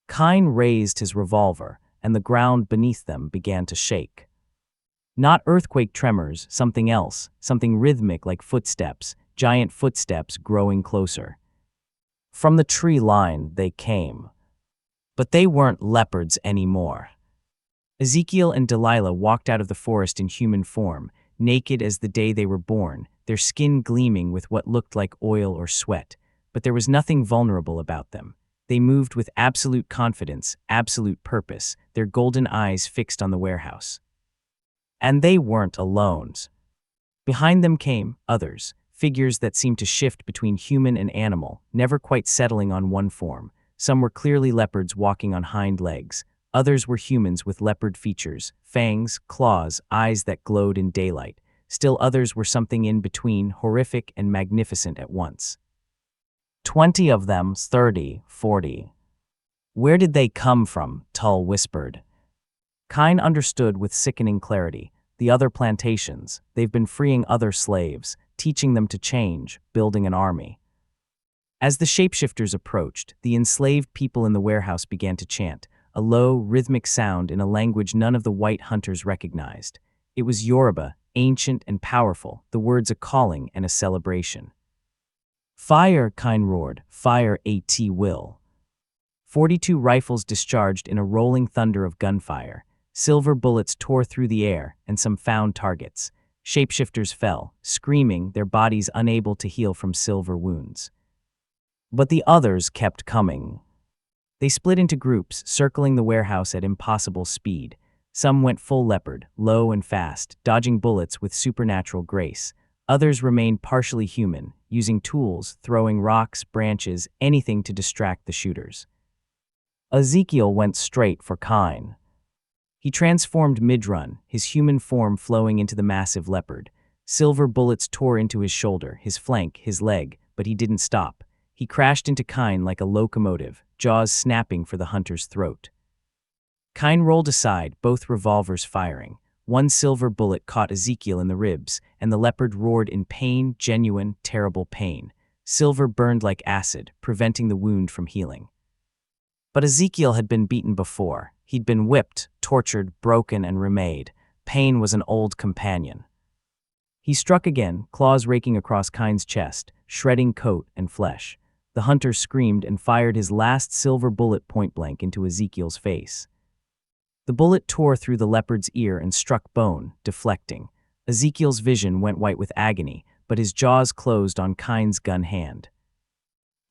[SPEAKER 1] Kine raised his revolver, and the ground beneath them began to shake. Not earthquake tremors, something else, something rhythmic like footsteps, giant footsteps growing closer. From the tree line they came. But they weren't leopards anymore. Ezekiel and Delilah walked out of the forest in human form, naked as the day they were born, their skin gleaming with what looked like oil or sweat. But there was nothing vulnerable about them. They moved with absolute confidence, absolute purpose, their golden eyes fixed on the warehouse. And they weren't alone. Behind them came others, figures that seemed to shift between human and animal, never quite settling on one form. Some were clearly leopards walking on hind legs. Others were humans with leopard features, fangs, claws, eyes that glowed in daylight. Still others were something in between, horrific and magnificent at once. 20 of them, 30, 40. Where did they come from? Tull whispered. Kine understood with sickening clarity. The other plantations. They've been freeing other slaves, teaching them to change, building an army. As the shapeshifters approached, the enslaved people in the warehouse began to chant, a low, rhythmic sound in a language none of the white hunters recognized. It was Yoruba, ancient and powerful, the words a calling and a celebration. Fire, Kine roared, fire at will. 42 rifles discharged in a rolling thunder of gunfire. Silver bullets tore through the air, and some found targets. Shapeshifters fell, screaming, their bodies unable to heal from silver wounds. But the others kept coming. They split into groups, circling the warehouse at impossible speed. Some went full leopard, low and fast, dodging bullets with supernatural grace. Others remained partially human, using tools, throwing rocks, branches, anything to distract the shooters. Ezekiel went straight for Kine. He transformed mid-run, his human form flowing into the massive leopard. Silver bullets tore into his shoulder, his flank, his leg, but he didn't stop. He crashed into Kine like a locomotive, jaws snapping for the hunter's throat. Kine rolled aside, both revolvers firing. One silver bullet caught Ezekiel in the ribs, and the leopard roared in pain, genuine, terrible pain. Silver burned like acid, preventing the wound from healing. But Ezekiel had been beaten before. He'd been whipped, tortured, broken, and remade. Pain was an old companion. He struck again, claws raking across Kine's chest, shredding coat and flesh. The hunter screamed and fired his last silver bullet point-blank into Ezekiel's face. The bullet tore through the leopard's ear and struck bone, deflecting. Ezekiel's vision went white with agony, but his jaws closed on Kine's gun hand.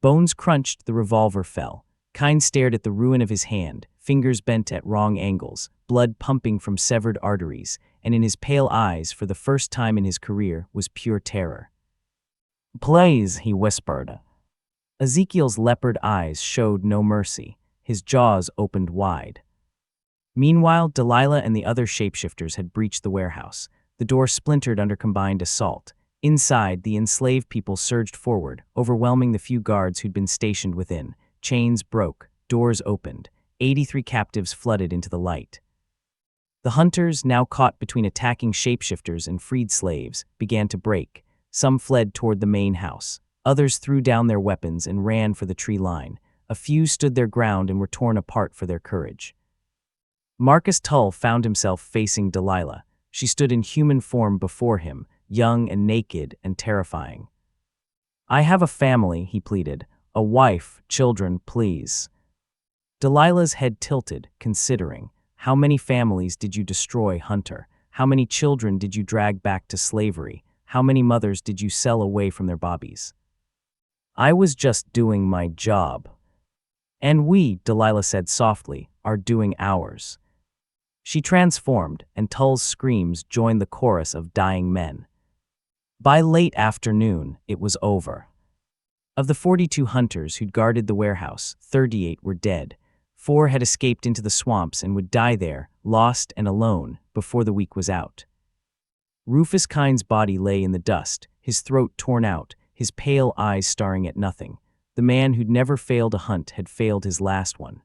[SPEAKER 1] Bones crunched, the revolver fell. Kine stared at the ruin of his hand, fingers bent at wrong angles, blood pumping from severed arteries, and in his pale eyes, for the first time in his career, was pure terror. "Please," he whispered. Ezekiel's leopard eyes showed no mercy. His jaws opened wide. Meanwhile, Delilah and the other shapeshifters had breached the warehouse. The door splintered under combined assault. Inside, the enslaved people surged forward, overwhelming the few guards who'd been stationed within. Chains broke, doors opened. 83 captives flooded into the light. The hunters, now caught between attacking shapeshifters and freed slaves, began to break. Some fled toward the main house. Others threw down their weapons and ran for the tree line. A few stood their ground and were torn apart for their courage. Marcus Tull found himself facing Delilah. She stood in human form before him, young and naked and terrifying. "I have a family," he pleaded. "A wife, children, please." Delilah's head tilted, considering. "How many families did you destroy, Hunter? How many children did you drag back to slavery? How many mothers did you sell away from their bobbies?" "I was just doing my job." "And we," Delilah said softly, "are doing ours." She transformed, and Tull's screams joined the chorus of dying men. By late afternoon, it was over. Of the 42 hunters who'd guarded the warehouse, 38 were dead. 4 had escaped into the swamps and would die there, lost and alone, before the week was out. Rufus Kine's body lay in the dust, his throat torn out, his pale eyes staring at nothing. The man who'd never failed a hunt had failed his last one.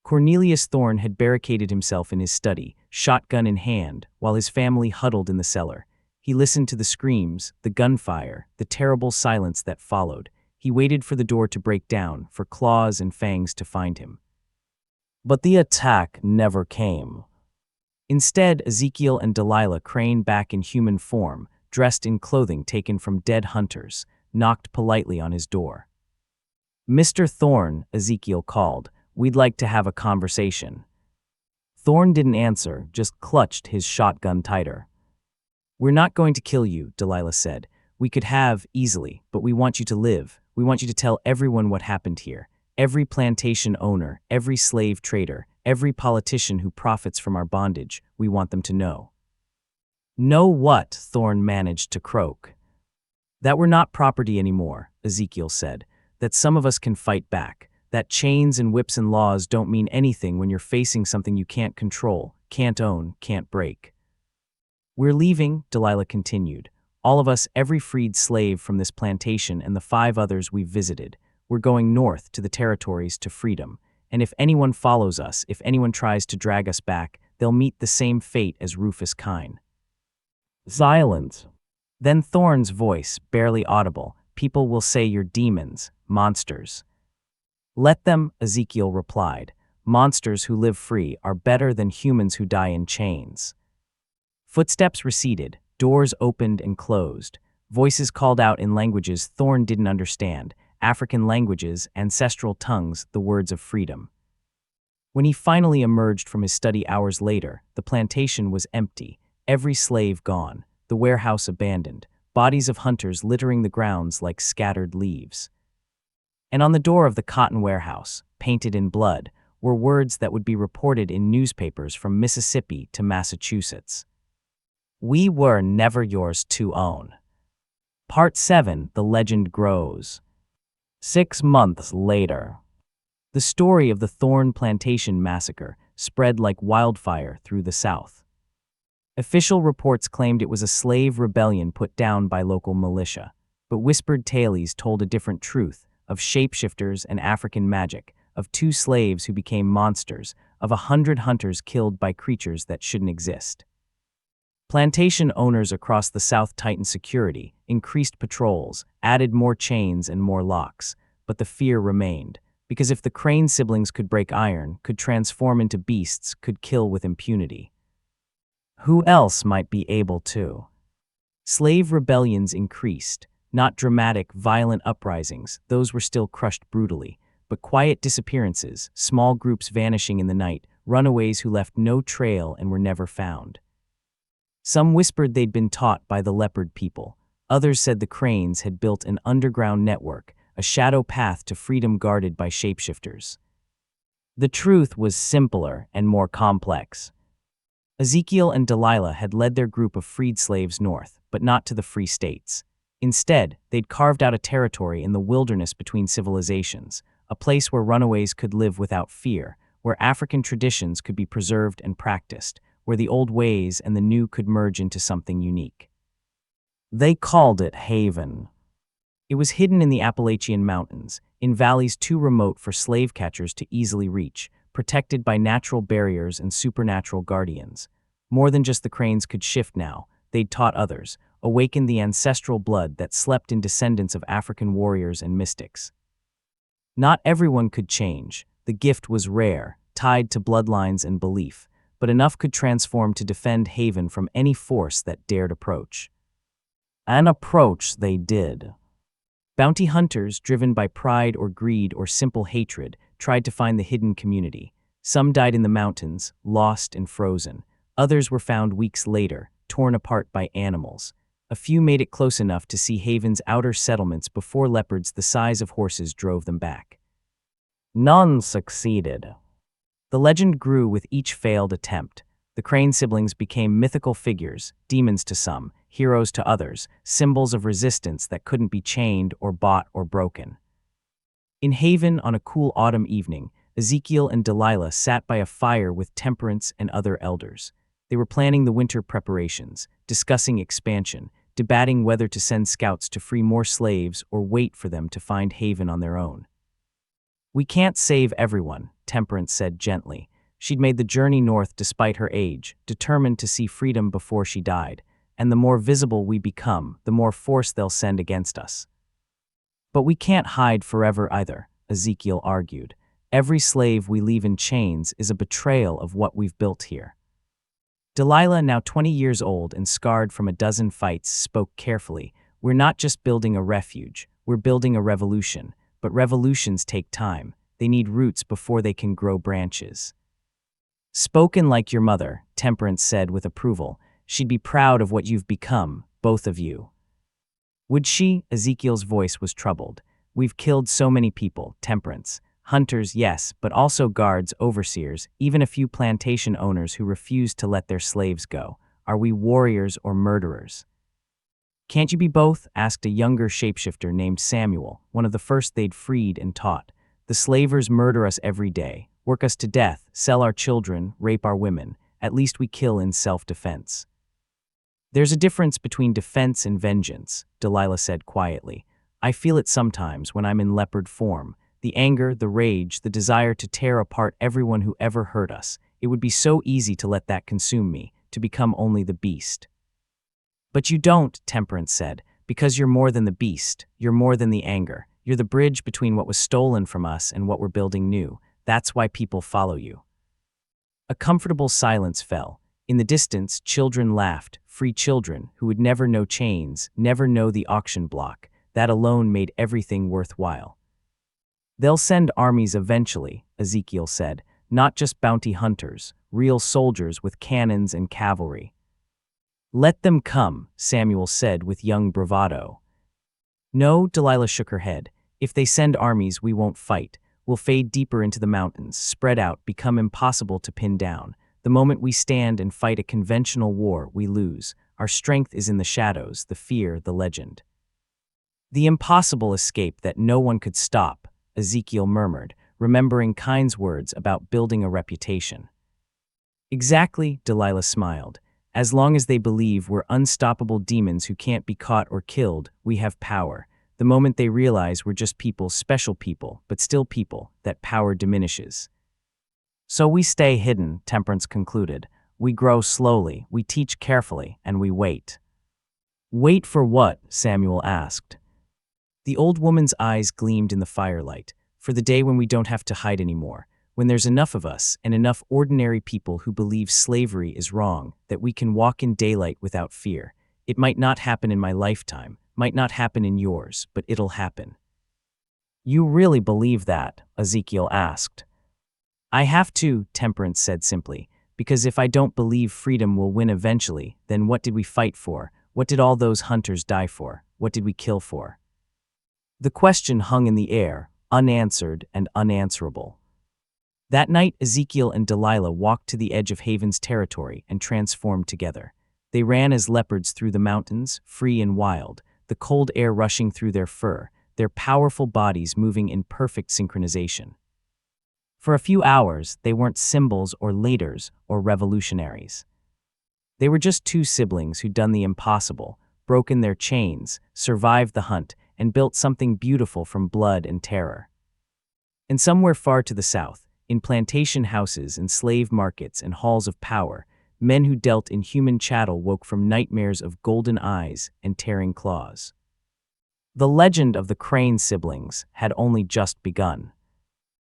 [SPEAKER 1] Cornelius Thorne had barricaded himself in his study, shotgun in hand, while his family huddled in the cellar. He listened to the screams, the gunfire, the terrible silence that followed. He waited for the door to break down, for claws and fangs to find him. But the attack never came. Instead, Ezekiel and Delilah craned back in human form, dressed in clothing taken from dead hunters, knocked politely on his door. "Mr. Thorne," Ezekiel called, "we'd like to have a conversation." Thorne didn't answer, just clutched his shotgun tighter. "We're not going to kill you," Delilah said. "We could have, easily, but we want you to live. We want you to tell everyone what happened here. Every plantation owner, every slave trader, every politician who profits from our bondage, we want them to know." "Know what?" Thorne managed to croak. "That we're not property anymore," Ezekiel said. "That some of us can fight back. That chains and whips and laws don't mean anything when you're facing something you can't control, can't own, can't break." "We're leaving," Delilah continued. "All of us, every freed slave from this plantation and the 5 others we've visited. We're going north to the territories to freedom. And if anyone follows us, if anyone tries to drag us back, they'll meet the same fate as Rufus Kine." Silence. Then Thorne's voice, barely audible. "People will say you're demons, monsters." "Let them," Ezekiel replied. "Monsters who live free are better than humans who die in chains." Footsteps receded, doors opened and closed. Voices called out in languages Thorne didn't understand, African languages, ancestral tongues, the words of freedom. When he finally emerged from his study hours later, the plantation was empty, every slave gone, the warehouse abandoned, bodies of hunters littering the grounds like scattered leaves. And on the door of the cotton warehouse, painted in blood, were words that would be reported in newspapers from Mississippi to Massachusetts. "We were never yours to own." Part 7, The Legend Grows. 6 months later. The story of the Thorne Plantation Massacre spread like wildfire through the South. Official reports claimed it was a slave rebellion put down by local militia, but whispered tales told a different truth, of shapeshifters and African magic, of 2 slaves who became monsters, of 100 hunters killed by creatures that shouldn't exist. Plantation owners across the South tightened security, increased patrols, added more chains and more locks, but the fear remained, because if the Crane siblings could break iron, could transform into beasts, could kill with impunity, who else might be able to? Slave rebellions increased. Not dramatic, violent uprisings, those were still crushed brutally, but quiet disappearances, small groups vanishing in the night, runaways who left no trail and were never found. Some whispered they'd been taught by the leopard people. Others said the Cranes had built an underground network, a shadow path to freedom guarded by shapeshifters. The truth was simpler and more complex. Ezekiel and Delilah had led their group of freed slaves north, but not to the free states. Instead, they'd carved out a territory in the wilderness between civilizations, a place where runaways could live without fear, where African traditions could be preserved and practiced, where the old ways and the new could merge into something unique. They called it Haven. It was hidden in the Appalachian Mountains, in valleys too remote for slave catchers to easily reach, protected by natural barriers and supernatural guardians. More than just the cranes could shift now, they'd taught others, awakened the ancestral blood that slept in descendants of African warriors and mystics. Not everyone could change. The gift was rare, tied to bloodlines and belief, but enough could transform to defend Haven from any force that dared approach. An approach they did. Bounty hunters, driven by pride or greed or simple hatred, tried to find the hidden community. Some died in the mountains, lost and frozen. Others were found weeks later, torn apart by animals. A few made it close enough to see Haven's outer settlements before leopards the size of horses drove them back. None succeeded. The legend grew with each failed attempt. The Crane siblings became mythical figures, demons to some, heroes to others, symbols of resistance that couldn't be chained or bought or broken. In Haven on a cool autumn evening, Ezekiel and Delilah sat by a fire with Temperance and other elders. They were planning the winter preparations, discussing expansion, debating whether to send scouts to free more slaves or wait for them to find Haven on their own. "We can't save everyone," Temperance said gently. She'd made the journey north despite her age, determined to see freedom before she died, and the more visible we become, the more force they'll send against us. "But we can't hide forever either," Ezekiel argued. "Every slave we leave in chains is a betrayal of what we've built here." Delilah, now 20 years old and scarred from a dozen fights, spoke carefully. "We're not just building a refuge, we're building a revolution. But revolutions take time. They need roots before they can grow branches." "Spoken like your mother," Temperance said with approval. "She'd be proud of what you've become, both of you." "Would she?" Ezekiel's voice was troubled. "We've killed so many people, Temperance. Hunters, yes, but also guards, overseers, even a few plantation owners who refused to let their slaves go. Are we warriors or murderers?" "Can't you be both?" asked a younger shapeshifter named Samuel, one of the first they'd freed and taught. "The slavers murder us every day, work us to death, sell our children, rape our women. At least we kill in self-defense." "There's a difference between defense and vengeance," Delilah said quietly. "I feel it sometimes when I'm in leopard form. The anger, the rage, the desire to tear apart everyone who ever hurt us. It would be so easy to let that consume me, to become only the beast." "But you don't," Temperance said, "because you're more than the beast. You're more than the anger. You're the bridge between what was stolen from us and what we're building new. That's why people follow you." A comfortable silence fell. In the distance, children laughed, free children who would never know chains, never know the auction block. That alone made everything worthwhile. "They'll send armies eventually," Ezekiel said, "not just bounty hunters, real soldiers with cannons and cavalry." "Let them come," Samuel said with young bravado. "No," Delilah shook her head. "If they send armies, we won't fight. We'll fade deeper into the mountains, spread out, become impossible to pin down. The moment we stand and fight a conventional war, we lose. Our strength is in the shadows, the fear, the legend." "The impossible escape that no one could stop," Ezekiel murmured, remembering Cain's words about building a reputation. "Exactly," Delilah smiled. "As long as they believe we're unstoppable demons who can't be caught or killed, we have power. The moment they realize we're just people, special people, but still people, that power diminishes." "So we stay hidden," Temperance concluded. "We grow slowly, we teach carefully, and we wait." "Wait for what?" Samuel asked. The old woman's eyes gleamed in the firelight. "For the day when we don't have to hide anymore. When there's enough of us and enough ordinary people who believe slavery is wrong, that we can walk in daylight without fear. It might not happen in my lifetime, might not happen in yours, but it'll happen." "You really believe that?" Ezekiel asked. "I have to," Temperance said simply, "because if I don't believe freedom will win eventually, then what did we fight for? What did all those hunters die for? What did we kill for?" The question hung in the air, unanswered and unanswerable. That night, Ezekiel and Delilah walked to the edge of Haven's territory and transformed together. They ran as leopards through the mountains, free and wild, the cold air rushing through their fur, their powerful bodies moving in perfect synchronization. For a few hours, they weren't symbols or leaders or revolutionaries. They were just two siblings who'd done the impossible, broken their chains, survived the hunt, and built something beautiful from blood and terror. And somewhere far to the south, in plantation houses and slave markets and halls of power, men who dealt in human chattel woke from nightmares of golden eyes and tearing claws. The legend of the Crane siblings had only just begun.